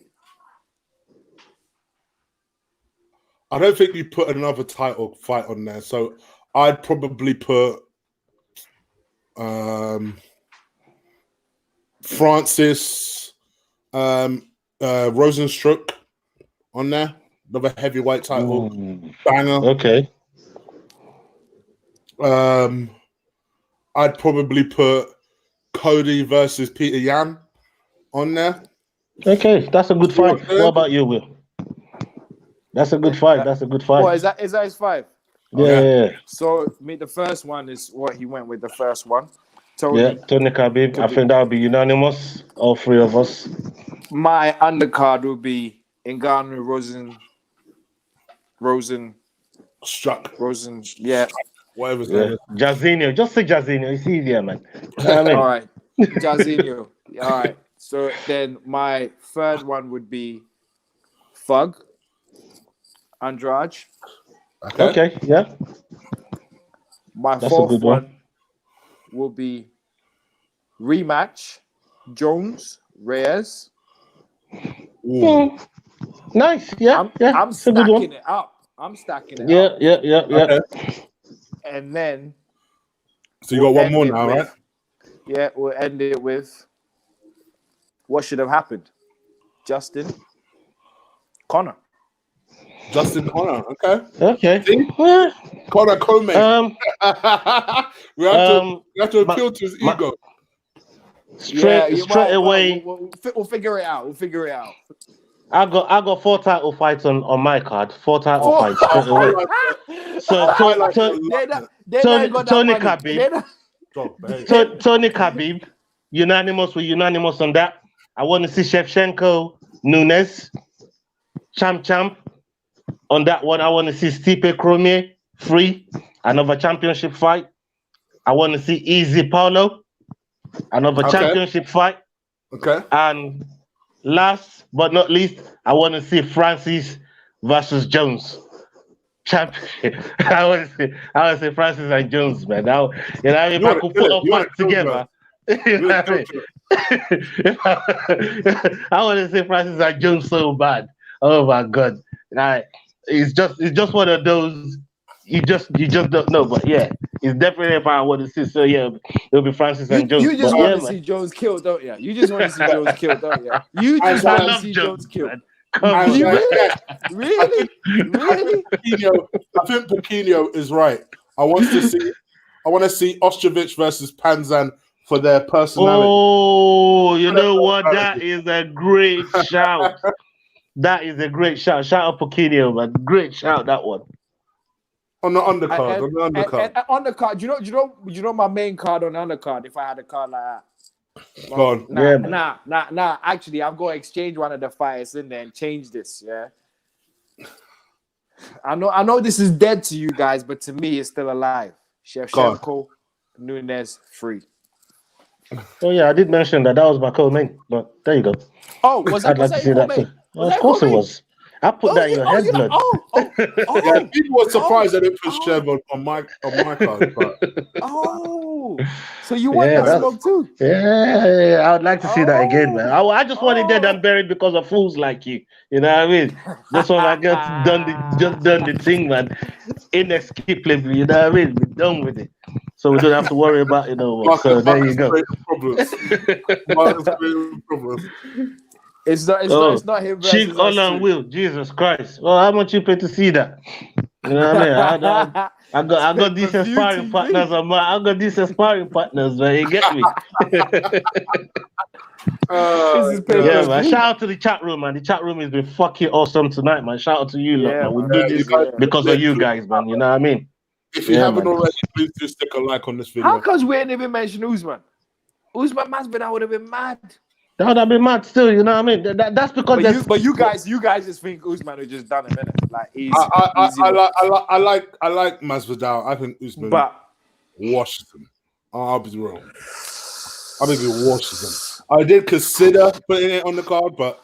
I don't think you put another title fight on there, so I'd probably put Francis Rosenstruck on there. Another heavyweight title banger. Okay. I'd probably put Cody versus Peter Yan on there. Okay, that's a good fight. What about you, Will? That's a good fight. That's a good fight. What is that? Is that his 5? Yeah. So the first one is what he went with. The first one, Tony Khabib. I think that would be unanimous. All 3 of us. My undercard would be Ngannou Rosen. Yeah. Whatever his Yeah. name is. Jairzinho. Just say Jairzinho. It's easier, man. All right. Jairzinho. All right. So then my third one would be Thug. Andrade. Okay. Yeah. My That's a fourth good one one. will be rematch Jones Reyes. Ooh. Nice. Yeah. I'm It's a good one. stacking it up. I'm stacking it up. Yeah. Okay. And then So you got one more end it now, with- right? Yeah, we'll end it with what should have happened. Justin Connor. Justin Connor. Okay. Okay. See? Well, Connor Coleman. we have to appeal to his ego. Straight away. We'll figure it out. I got 4 title fights on my card. 4 title fights straight away. So Tony Khabib. Tony Khabib, unanimous on that. I want to see Shevchenko, Nunes, Champ. On that one, I want to see Stipe Cormier, free, another championship fight. I want to see Easy Paulo, another championship fight. Okay. And last but not least, I want to see Francis versus Jones. Championship. I want to see Francis and Jones, man. Now, if I could put a fight together. I want to see Francis and Jones so bad. Oh my God! It's just one of those. You just don't know, but yeah, it's definitely if I want to see. So yeah, it'll be Francis and Jones. You just want to see Jones killed, don't you? You just want to see Jones killed, don't you? You just want to see Jones killed. Man. Come on. Really? I think Pacquiao is right. I want to see Ostrovich versus Panzan for their personality. Oh, you know what? That is a great shout. That is a great shout. Shout out Pacquiao, man. Great shout, that one. On the undercard. On the card, you know my main card on the undercard. If I had a card like that, go on. Nah. Actually, I'm going to exchange one of the fighters in there and change this. Yeah. I know this is dead to you guys, but to me, it's still alive. Shevchenko, Nunes, free. Oh yeah, I did mention that was my co-main, but there you go. Oh, was I'd like to see that too. Of course it was. I put that in your head, blood. Yeah, people were surprised I didn't put Chev on my card. But... so you want that smoke too? Yeah, I would like to see that again, man. I just want it dead and buried because of fools like you. You know what I mean? That's what I got done the thing, man. Inescapably, you know what I mean? We're done with it. So we don't have to worry about it no more. So there you go. Problems. It's not him. Chig, Ola, and Will. Jesus Christ. Well, how much you pay to see that? You know what I mean? I got decent sparring partners on my. I got decent sparring partners, man. You get me? Yeah, man. Shout out to the chat room, man. The chat room has been fucking awesome tonight, man. Shout out to you, man. We do this because of you guys, man. You know what I mean? If you haven't already, please do stick a like on this video. How comes we ain't even mentioned Usman? Usman Masvidal would have been mad. That would have been mad still, you know what I mean? That's because you guys just think Usman would just done it, innit? Like easy. I like Masvidal. I think Usman washes him. I'll be wrong. I think he washes him. I did consider putting it on the card, but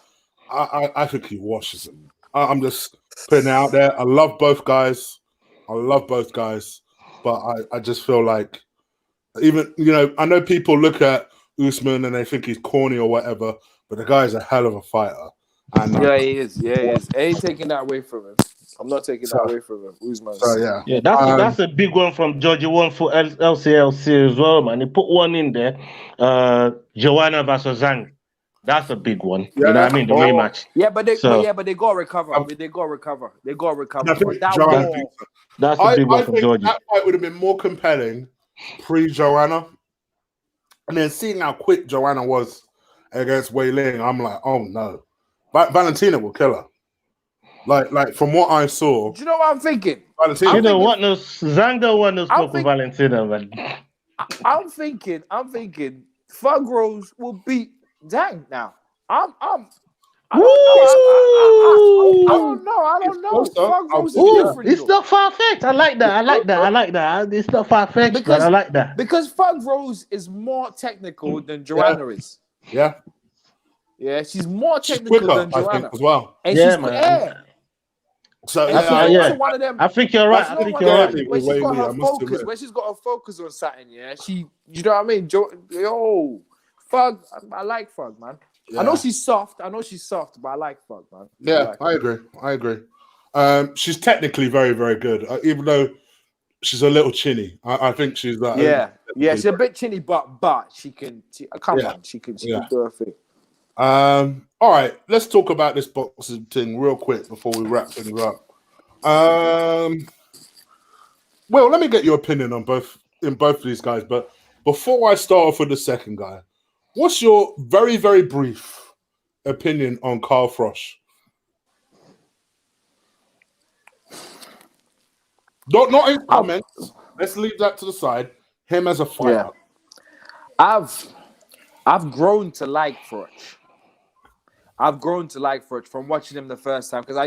I think he washes him. I'm just putting it out there. I love both guys, but I just feel like even I know people look at Usman and they think he's corny or whatever, but the guy's a hell of a fighter. And he is. Yeah, he is. Ain't taking that away from him. I'm not taking that away from him. Usman. So yeah. Yeah, that's a big one from Georgie one for LCLC as well, man. He put one in there. Joanna versus Zhang. That's a big one. You know what I mean? The rematch. Yeah, but they gotta recover. They gotta recover. I think That Joanna- war. That's a big one I for think Georgie. that fight would have been more compelling pre-Joanna. And then seeing how quick Joanna was against Wei Ling, I'm like, oh no. Valentina will kill her. Like from what I saw, Do you know what I'm thinking? Valentina. You don't want no Zhang don't want no smoke with Valentina, man. I'm thinking Fug Rose will beat Zhang now. I don't know. Fug Rose is different. It's not far fetched. I like that. It's not far fetched, but I like that. Because Fug Rose is more technical than Joanna is. Yeah. Yeah, she's more technical quicker, than Joanna I think, as well. And Yeah, she's man. yeah. So And she's also one of them. I think you're right. Where she's got her focus. Where she's got her focus on something. Yeah, you know what I mean. Fug. I like Fug, man. Yeah. I know she's soft, but I like Fug, man. Yeah, I agree. She's technically very, very good, even though she's a little chinny. I think she's that. Yeah, she's a bit chinny, but she can. She can do her thing. All right, let's talk about this boxing thing real quick before we wrap things up. Well, let me get your opinion on both of these guys, but before I start off with the second guy, what's your very, very brief opinion on Carl Froch? Not in comments. Let's leave that to the side. Him as a fighter. Yeah. I've grown to like Froch. I've grown to like Froch from watching him the first time because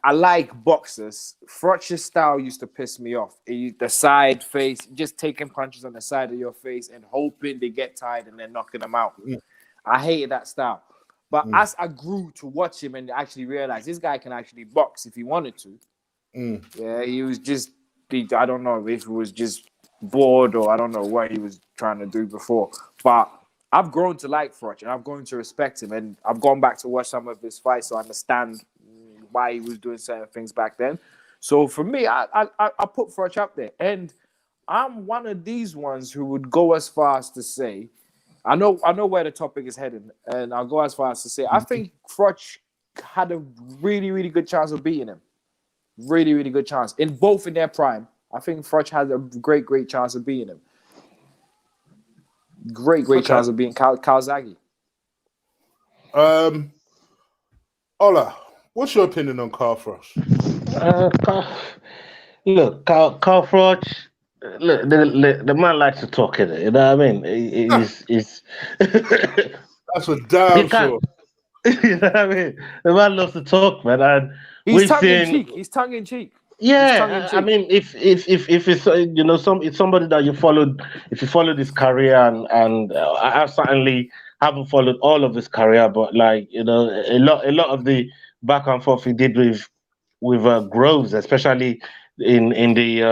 I like boxers. Froch's style used to piss me off. The side face, just taking punches on the side of your face and hoping they get tired and then knocking them out. I hated that style. But as I grew to watch him and actually realize this guy can actually box if he wanted to. Yeah, he was just, I don't know if he was just bored or I don't know what he was trying to do before. But I've grown to like Froch and I've grown to respect him. And I've gone back to watch some of his fights so I understand why he was doing certain things back then. So for me, I put Froch up there. And I'm one of these ones who would go as far as to say, I know where the topic is heading, and I'll go as far as to say, I think Froch had a really, really good chance of beating him. Really, really good chance. In their prime, I think Froch had a great, great chance of beating him. Great chance of beating Calzaghe. Ola, what's your opinion on Carl Froch? Carl Froch. Look, the man likes to talk, in it. You know what I mean? He's that's a damn sure. You know what I mean? The man loves to talk, man. And he's tongue in cheek. Yeah, I mean, if it's it's somebody that you followed, if you followed his career, and I certainly haven't followed all of his career, but a lot of the back and forth he did with Groves, especially in the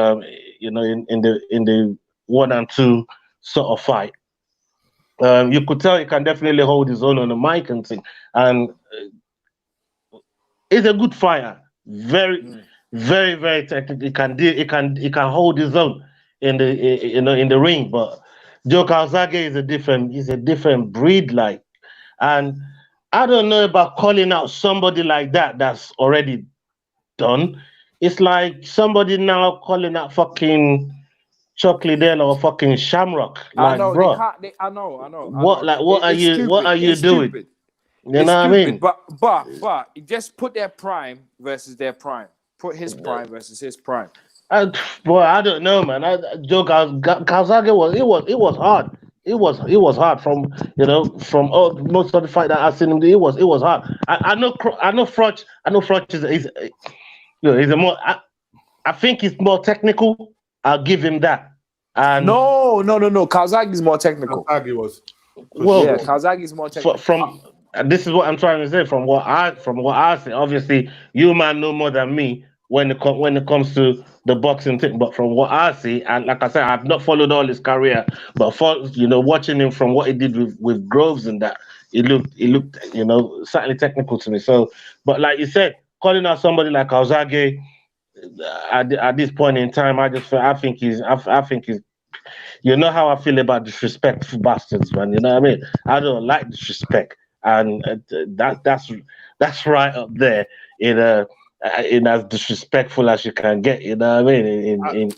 in the 1 and 2 sort of fight. You could tell he can definitely hold his own on the mic and thing, and he's a good fighter. Very, very, very technical. He can hold his own in the ring. But Joe Calzaghe is a different breed, and I don't know about calling out somebody like that's already done. It's like somebody now calling out fucking Chocolate Dale or fucking Shamrock. Like, bro, I know. What are you doing? Stupid. You know what I mean? But just put their prime versus their prime. Put his prime versus his prime. Boy, I don't know, man. Joe Calzaghe was hard. It was hard from most of the fight that I've seen him do. It was hard. I know Froch. He's a more. I think he's more technical. I'll give him that. And no. Calzaghe is more technical. Calzaghe was. Calzaghe is more technical. This is what I'm trying to say. From what I see, obviously you man know more than me when it comes to the boxing thing. But from what I see, and like I said, I've not followed all his career, but watching him from what he did with Groves and that, it looked, certainly technical to me. So, but like you said, calling out somebody like Calzaghe at this point in time, I think he's. You know how I feel about disrespectful bastards, man. You know what I mean? I don't like disrespect, and that's right up there in as disrespectful as you can get. You know what I mean?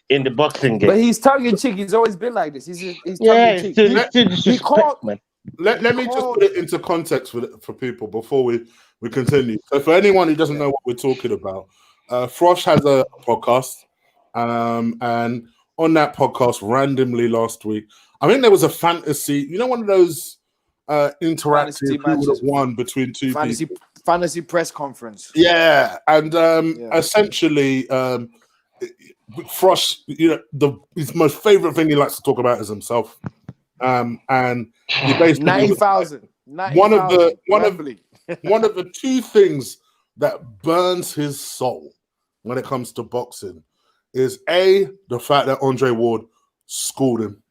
In the boxing game. But he's tongue in cheek. He's always been like this. He's tongue Yeah, in it's cheek. still disrespect, man. Let me just put it into context for people before we continue. So for anyone who doesn't know what we're talking about, Froch has a podcast, and on that podcast, randomly last week, I think there was a fantasy, one of those interactive who would have won between two people. Fantasy press conference. Yeah, and essentially, Froch, his most favorite thing he likes to talk about is himself. And he basically 90,000. One of the two things that burns his soul when it comes to boxing is the fact that Andre Ward schooled him.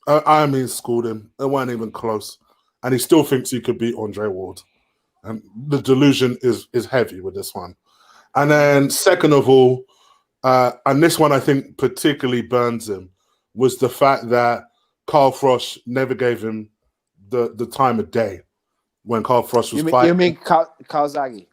I mean, schooled him. It weren't even close, and he still thinks he could beat Andre Ward. And the delusion is heavy with this one. And then, second of all, and this one I think particularly burns him, was the fact that Carl Froch never gave him the time of day when Carl Froch was fighting. You mean Calzaghe?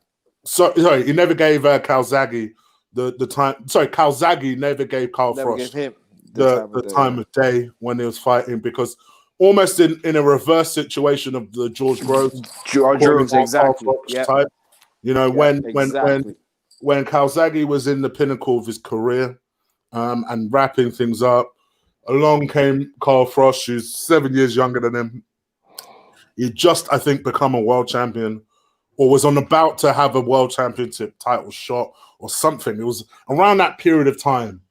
Sorry, he never gave Calzaghe the time. Sorry, Calzaghe never gave Carl Froch gave him the time of day when he was fighting, because almost in a reverse situation of the George Groves. Exactly. Yep. Type. When exactly. Calzaghe was in the pinnacle of his career and wrapping things up, along came Carl Froch, who's 7 years younger than him. He just, I think, become a world champion, or was about to have a world championship title shot or something. It was around that period of time.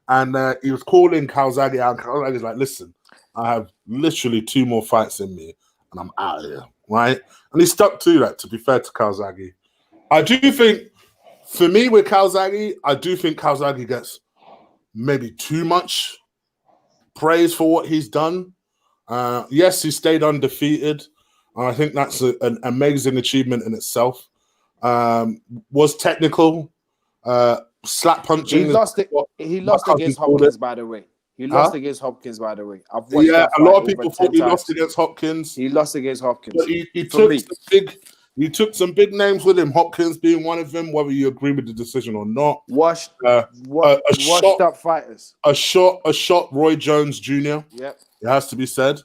And he was calling Calzaghe out. Calzaghe's like, listen, I have literally 2 more fights in me and I'm out of here, right? And he stuck to that, to be fair to Calzaghe. I do think, for me with Calzaghe, I do think Calzaghe gets maybe too much praise for what he's done. Yes, he stayed undefeated. I think that's an amazing achievement in itself. Was technical, slap punching. He lost against Hopkins, by the way. He lost against Hopkins, by the way. A lot of people thought he lost against Hopkins. He lost against Hopkins. But he took some big names with him, Hopkins being one of them, whether you agree with the decision or not. Washed up fighters. A shot Roy Jones Jr. Yep. It has to be said.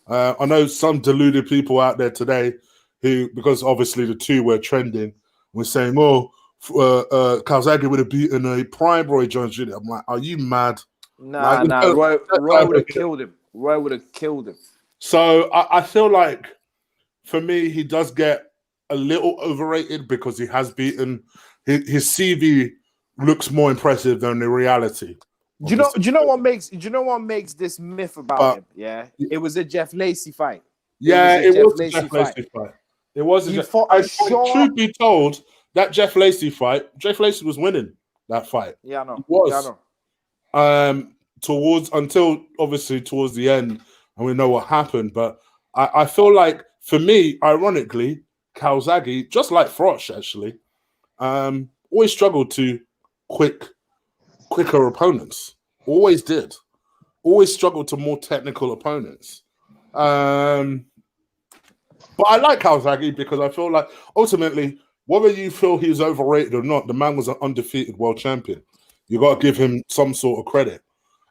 I know some deluded people out there today who, because obviously the two were trending, were saying, Calzaghe would have beaten a prime Roy Jones Jr. I'm like, are you mad? Nah. Roy would have killed him. Roy would have killed him. So I feel like, for me, he does get a little overrated because he has beaten. His CV looks more impressive than the reality. Do you know what makes this myth about him? Yeah, it was a Jeff Lacey fight. It was a Jeff Lacey fight. It was a truth be told, that Jeff Lacey fight, Jeff Lacey was winning that fight. Yeah, I know. He was. Yeah, I know. Until obviously towards the end, and we know what happened. But I feel like, for me, ironically, Calzaghe, just like Froch actually, always struggled to quicker opponents. Always did. Always struggled to more technical opponents. But I like Calzaghe because I feel like ultimately, whether you feel he's overrated or not, the man was an undefeated world champion. You got to give him some sort of credit.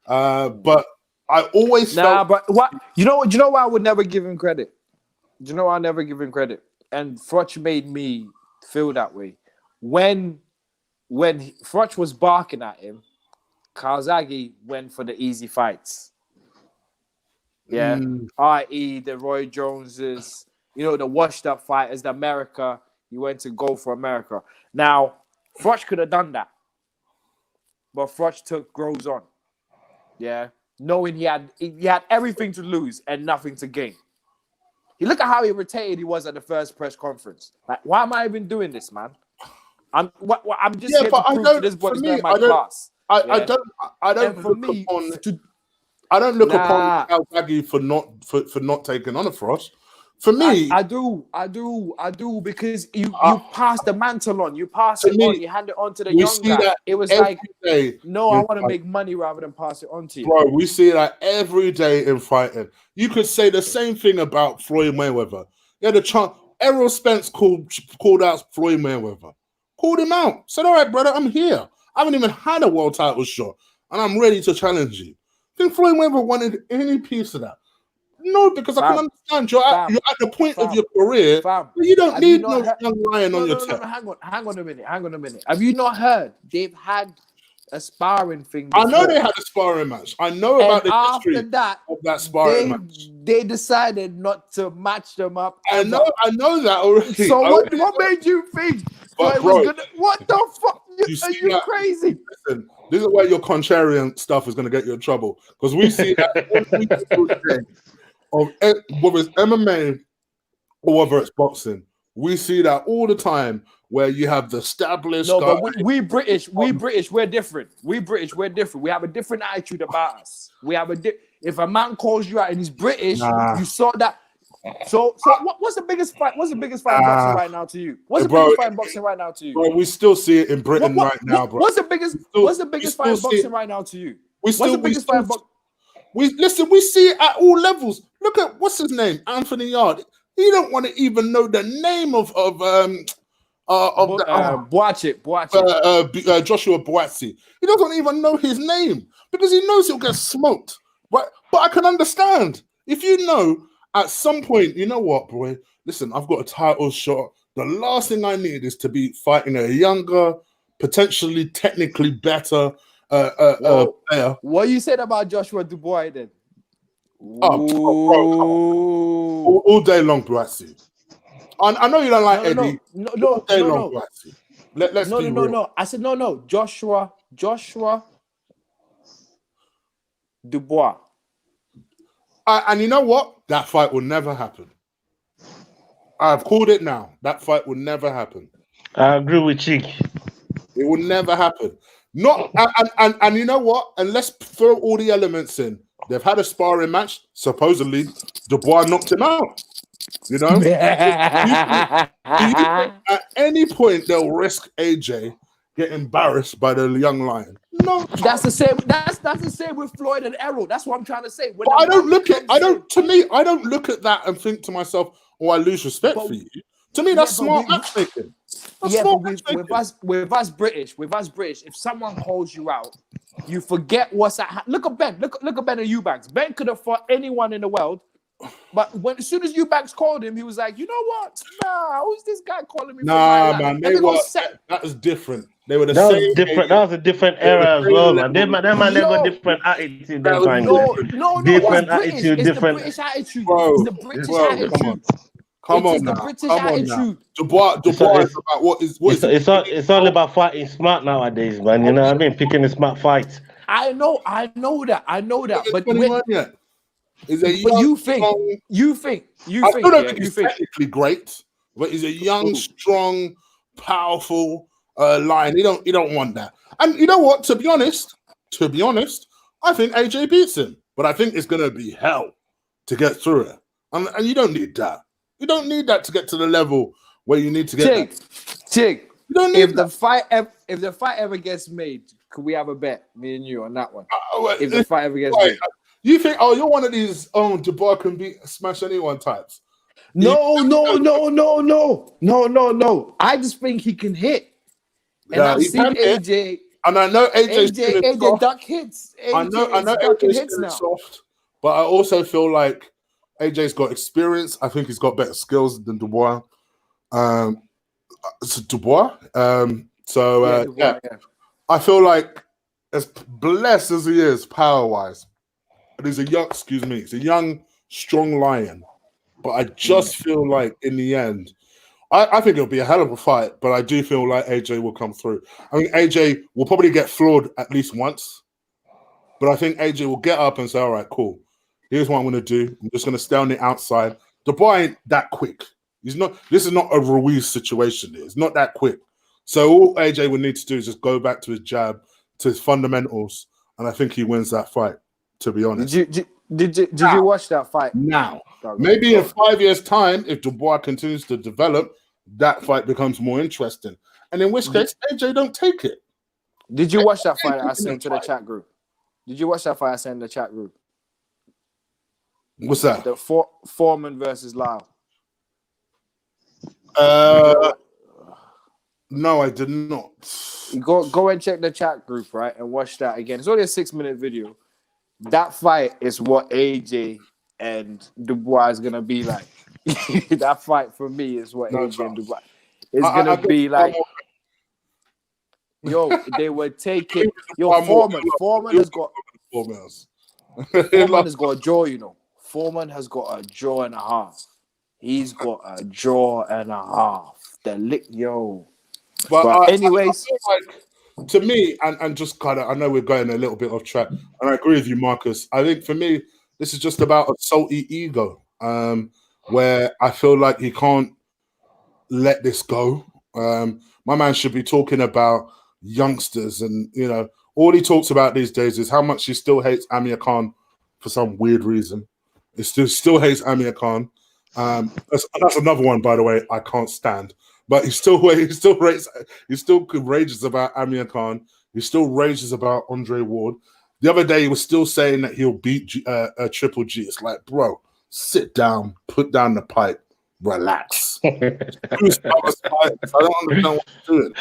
But I always felt... but what you know why I would never give him credit? Do you know why I never give him credit? And Froch made me feel that way. When Froch was barking at him, Calzaghe went for the easy fights. Yeah. I.e. the Roy Joneses, the washed up fighters, the America. He went to go for America. Now, Froch could have done that. But Froch took Groves on. Yeah. Knowing he had everything to lose and nothing to gain. You look at how irritated he was at the first press conference. Like, why am I even doing this, man? I'm just here to prove to this boy it's not my class. I don't look upon Calzaghe for not taking on a Froch. For me, I do, because you pass the mantle on, you pass it me, on, you hand it on to the we young see guy. that It was every like, day no, I in want to fight. make money rather than pass it on to you. Bro, we see that every day in fighting. You could say the same thing about Floyd Mayweather. Yeah, Errol Spence called out Floyd Mayweather. Called him out. Said, all right, brother, I'm here. I haven't even had a world title shot, and I'm ready to challenge you. Think Floyd Mayweather wanted any piece of that? No, because I can understand you're at the point of your career where you don't need no young lion on your tail. No, hang on a minute. Have you not heard? They've had a sparring thing before. I know they had a sparring match. I know about the history of that sparring match. They decided not to match them up. I know that already. So what made you think? But bro, what the fuck? Are you crazy? Listen, this is where your contrarian stuff is going to get you in trouble, because we see that every single day of whether it's MMA or whether it's boxing, we see that all the time where you have the established. No, but we British, we're different. We have a different attitude about us. We have if a man calls you out and he's British, you saw that. So what's the biggest fight? What's the biggest fight in boxing right now to you? What's the biggest fight in boxing right now to you? Bro, we still see it in Britain right now, bro. What's the biggest fight in boxing right now to you? What's the biggest fight in boxing? We see it at all levels. Look at what's his name, Anthony Yard. He don't want to even know the name of Joshua Boatsi. He doesn't even know his name because he knows he'll get smoked. But I can understand if you know at some point, you know what, boy? Listen, I've got a title shot. The last thing I need is to be fighting a younger, potentially technically better player. What you said about Joshua Dubois then? Oh, bro, come on. All day long, Boatsi. I know you don't like Eddie. No. Let's be real. No. I said no. Joshua Dubois. And you know what? That fight will never happen. I've called it now. That fight will never happen. I agree with Chig. It will never happen. And you know what? And let's throw all the elements in. They've had a sparring match. Supposedly, Dubois knocked him out. You know? Do you think at any point they'll risk AJ get embarrassed by the young lion? No. That's the same. That's the same with Floyd and Errol. That's what I'm trying to say. But I don't look at that and think to myself, oh, I lose respect for you. To me, that's smart matchmaking. With us British, if someone calls you out, you forget what's at. Look at Ben. Look at Ben and Eubanks. Ben could have fought anyone in the world, but as soon as Eubanks called him, he was like, you know what? Nah, who's this guy calling me? Nah, man, that was different. They were the same. Different. That was a different era as well, man. They might have a different attitude. Different attitude. It's the British attitude. It's the British attitude. Come on now. Dubois is about what is. It's all about fighting smart nowadays, man. You know what I mean? Picking the smart fights. I know that. But you think he's technically great, but he's a young, strong, powerful lion. You don't want that. And you know what? To be honest, I think AJ beats him, but I think it's gonna be hell to get through it. And you don't need that. You don't need that to get to the level where you need to get. Chig, if the fight ever gets made, could we have a bet, me and you, on that one? If the fight ever gets made, you think? Oh, you're one of these. Dubois can smash anyone types. No. I just think he can hit, and I've seen AJ. And I know AJ duck hits. I know AJ's hits now. Soft, but I also feel like AJ's got experience. I think he's got better skills than Dubois. Dubois. I feel like as blessed as he is power-wise, but he's a young, strong lion. But I just feel like in the end, I think it'll be a hell of a fight, but I do feel like AJ will come through. I mean, AJ will probably get floored at least once, but I think AJ will get up and say, all right, cool. Here's what I'm going to do. I'm just going to stay on the outside. Dubois ain't that quick. This is not a Ruiz situation. It's not that quick. So all AJ would need to do is just go back to his jab, to his fundamentals, and I think he wins that fight, to be honest. Did you watch that fight? Now, maybe in 5 years' time, if Dubois continues to develop, that fight becomes more interesting. And in which case, AJ don't take it. Did you watch that fight I sent to the chat group? Did you watch that fight I sent in the chat group? What's that? The Foreman versus Lyle. No, I did not. You go and check the chat group, right, and watch that again. It's only a 6-minute video. That fight is what AJ and Dubois is gonna be like. That fight for me is what AJ and Dubois is gonna be like. Yo, they were taking. Yo, Foreman has got. Foreman has got a jaw, you know. Foreman has got a jaw and a half. He's got a jaw and a half. The lick, yo. But anyways, I feel like, to me, and just kind of, I know we're going a little bit off track, and I agree with you, Marcus. I think for me, this is just about a salty ego, where I feel like he can't let this go. My man should be talking about youngsters, and all he talks about these days is how much he still hates Amir Khan for some weird reason. He still hates Amir Khan. That's another one, by the way, I can't stand. But he still rages about Amir Khan. He still rages about Andre Ward. The other day, he was still saying that he'll beat Triple G. It's like, bro, sit down, put down the pipe, relax. Who's other fighters? I don't understand what you're doing.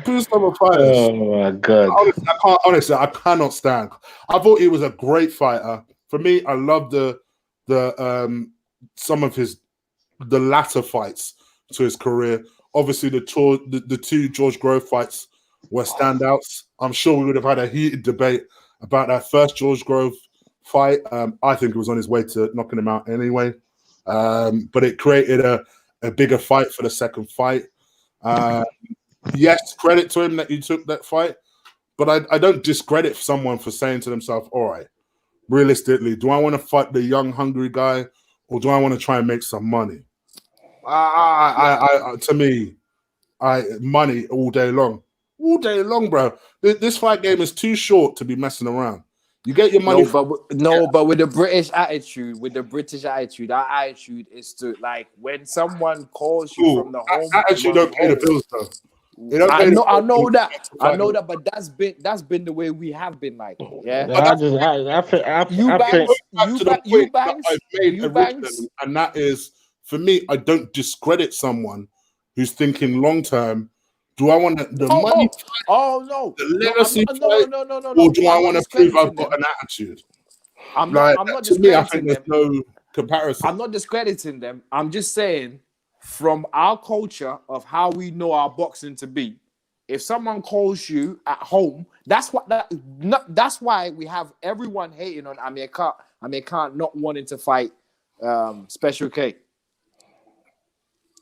Who's other fighters? Oh my god! Honestly, I cannot stand. I thought he was a great fighter. For me, I love the some of the latter fights to his career. Obviously, the two George Grove fights were standouts. I'm sure we would have had a heated debate about that first George Grove fight. I think it was on his way to knocking him out anyway. But it created a bigger fight for the second fight. Yes, credit to him that he took that fight. But I don't discredit someone for saying to themselves, all right, realistically, do I want to fight the young, hungry guy, or do I want to try and make some money? To me, money all day long, bro. This fight game is too short to be messing around. You get your money. But with the British attitude, our attitude is to, like, when someone calls you from the home. Attitude don't pay the bills, though. I know that, but that's been the way we have been, like, yeah. And that is, for me, I don't discredit someone who's thinking long term. Do I want the money? No, the legacy no. Or do I want to prove I've got an attitude? I'm not discrediting them. There's no comparison. I'm not discrediting them. I'm just saying, from our culture of how we know our boxing to be, if someone calls you at home, that's why we have everyone hating on Amir Khan not wanting to fight Special K.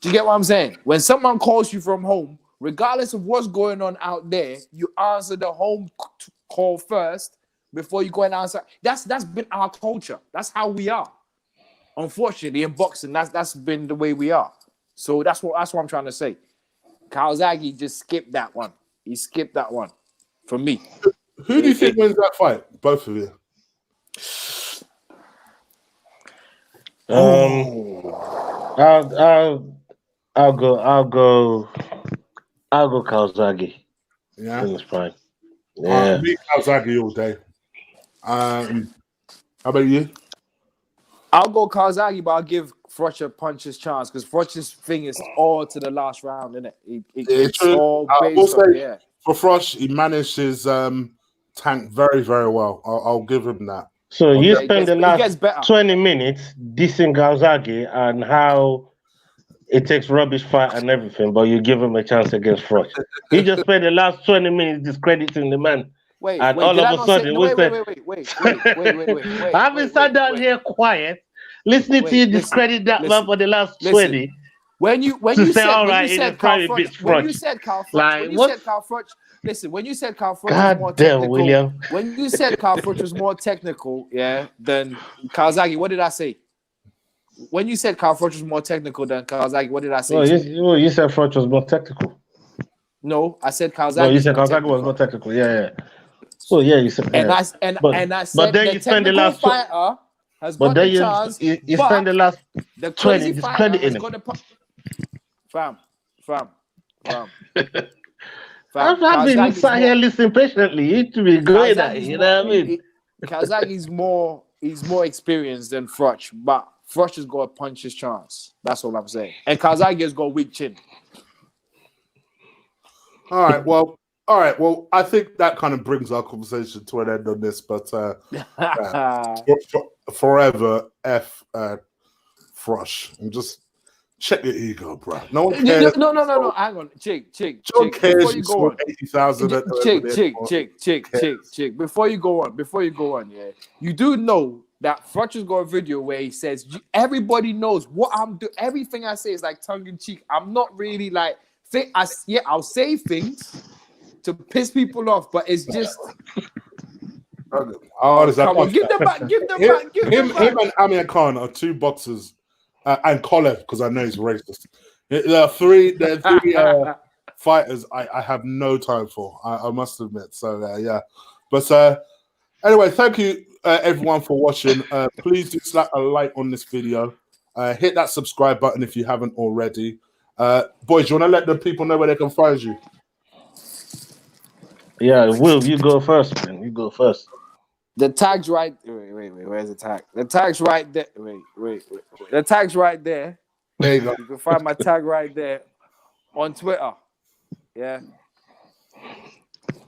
Do you get what I'm saying? When someone calls you from home, regardless of what's going on out there, you answer the home call first before you go and answer. That's been our culture. That's how we are. Unfortunately, in boxing, that's been the way we are. So that's what I'm trying to say. Calzaghe just skipped that one. He skipped that one for me. Who do you think wins that fight? Both of you. I'll go Calzaghe. Yeah, that's fine. Yeah, me Calzaghe all day. How about you? I'll go Calzaghe, but I'll give Froch a puncher's chance because Froch's thing is all to the last round, isn't it? It's all based on, yeah. For Froch, he managed his tank very, very well. I'll give him that. So you spend the last 20 minutes dissing Calzaghe and how it takes rubbish fight and everything, but you give him a chance against Froch. He just spent the last 20 minutes discrediting the man. Wait, all of a sudden, wait. I've been sat down here quiet, listening to you discredit that man for the last 20. When you said Carl Froch, when you said Carl Froch was more technical. William. When you said Carl Froch was more technical, yeah, than Calzaghe, what did I say? When you said Carl Froch was more technical than Calzaghe, what did I say? You said Froch was more technical. No, I said Calzaghe. No, you said Calzaghe was more technical. Yeah. So yeah, you said. I said, but then you spend the last fighter has But got then the chance. you but spend the last the 20 crazy fighter discrediting has him. got the fam. I've been sat here listening patiently. You to be going at it, you know what I mean? Calzaghe's he's more experienced than Froch, but Froch has got a puncher's chance. That's all I'm saying. And Calzaghe has got a weak chin. All right. Well, I think that kind of brings our conversation to an end on this. But forever, Froch, and just check your ego, bro. No one cares. No. Hang on, Chig. Before you go on, 80,000. Chig. Before you go on, yeah, you do know that Froch has got a video where he says everybody knows what I'm doing. Everything I say is like tongue in cheek. I'm not really like. I'll say things to piss people off, but it's just. Come on, give them back. Him and Amir Khan are two boxers, and Kolev, because I know he's racist. There are three fighters I have no time for. I must admit. So yeah, but anyway, thank you everyone for watching. Please do slap a like on this video. Hit that subscribe button if you haven't already. Boys, you want to let the people know where they can find you? Yeah, Will, you go first, man. You go first. The tag's right. Wait. Where's the tag? The tag's right there. Wait. The tag's right there. There you go. You can find my tag right there on Twitter. Yeah.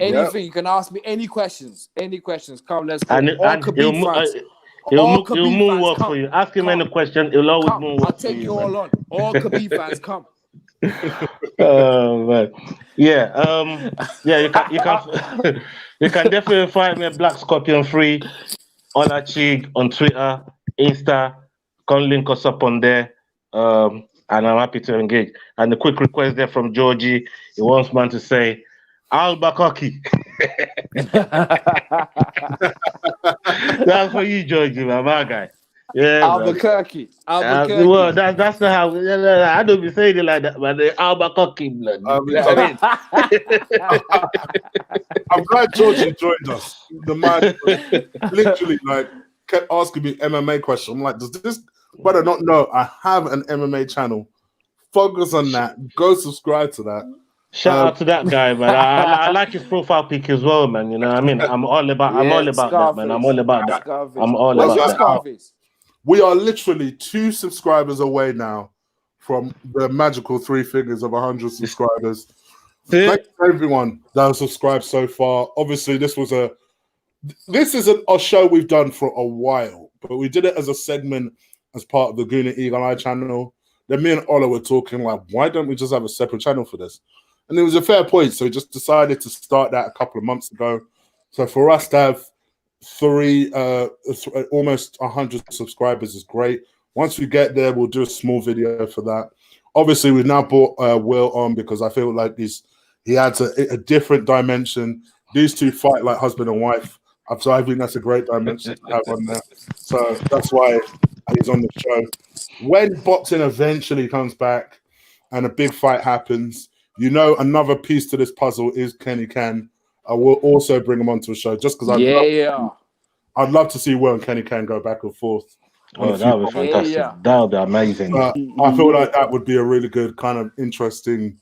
Anything you can ask me. Any questions? Come, let's go. And he'll moonwalk for you. Ask him any question. He'll always moonwalk. I'll take you all on. All Khabib fans, come. Oh man, yeah, you can definitely find me at Black Scorpion 3 on Chig on Twitter, Insta. Come link us up on there, and I'm happy to engage. And the quick request there from Georgie, he wants man to say Albuquerque. That's for you, Georgie, my guy. Yeah, Albuquerque. Well, that's not how. I don't be saying it like that, but the Albuquerque blood. I'm glad Georgie joined us. The man literally kept asking me MMA questions. I'm like, does this brother not know I have an MMA channel? Focus on that. Go subscribe to that. Shout out to that guy, man. I like his profile pic as well, man. You know what I mean? I'm all about that, man. I'm all about that. I'm all about that. We are literally 2 subscribers away now from the magical 3 figures of 100 subscribers. Thank you everyone that has subscribed so far. Obviously, this isn't a show we've done for a while, but we did it as a segment as part of the Goon and Eagle Eye channel. Then me and Ola were talking like, why don't we just have a separate channel for this? And it was a fair point, so we just decided to start that a couple of months ago. So for us to have almost 100 subscribers is great. Once we get there, we'll do a small video for that. Obviously, we've now brought Will on because I feel like he adds a different dimension. These two fight like husband and wife. So I think that's a great dimension to have on there. So that's why he's on the show. When boxing eventually comes back and a big fight happens, another piece to this puzzle is Kenny Can. I will also bring him onto a show just because I'd love to see Will and Kenny Can go back and forth. Oh, that would be fantastic. That would be amazing. I feel like that would be a really good kind of interesting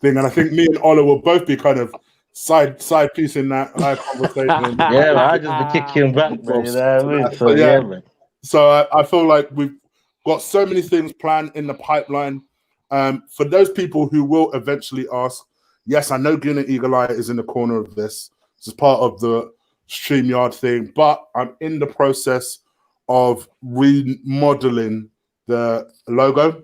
thing. And I think me and Ola will both be kind of side piece in that conversation. Yeah, I just be kicking back, bro. You know what I mean? So, yeah, man. So I feel like we've got so many things planned in the pipeline. For those people who will eventually ask, yes, I know Goon and Eagle Eye is in the corner of this. This is part of the StreamYard thing, but I'm in the process of remodeling the logo.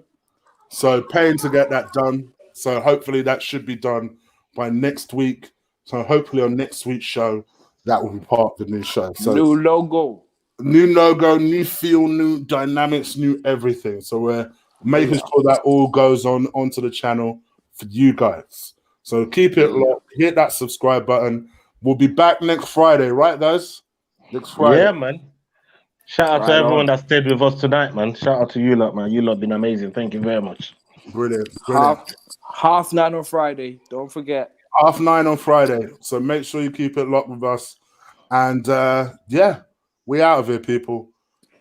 So paying to get that done. So hopefully that should be done by next week. So hopefully on next week's show, that will be part of the new show. So new logo, new feel, new dynamics, new everything. So we're making sure that all goes onto the channel for you guys. So keep it locked. Hit that subscribe button. We'll be back next Friday, right, guys? Next Friday. Yeah, man. Shout out to everyone that stayed with us tonight, man. Shout out to you lot, man. You lot been amazing. Thank you very much. Brilliant. 9:30 on Friday. Don't forget. 9:30 on Friday. So make sure you keep it locked with us. And yeah, we out of here, people.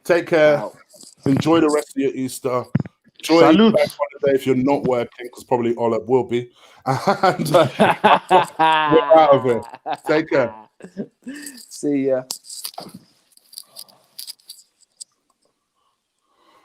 Take care. Out. Enjoy the rest of your Easter. Enjoy Salute. Bank Holiday if you're not working, because probably Ola will be. And we're out of here. Take care. See ya.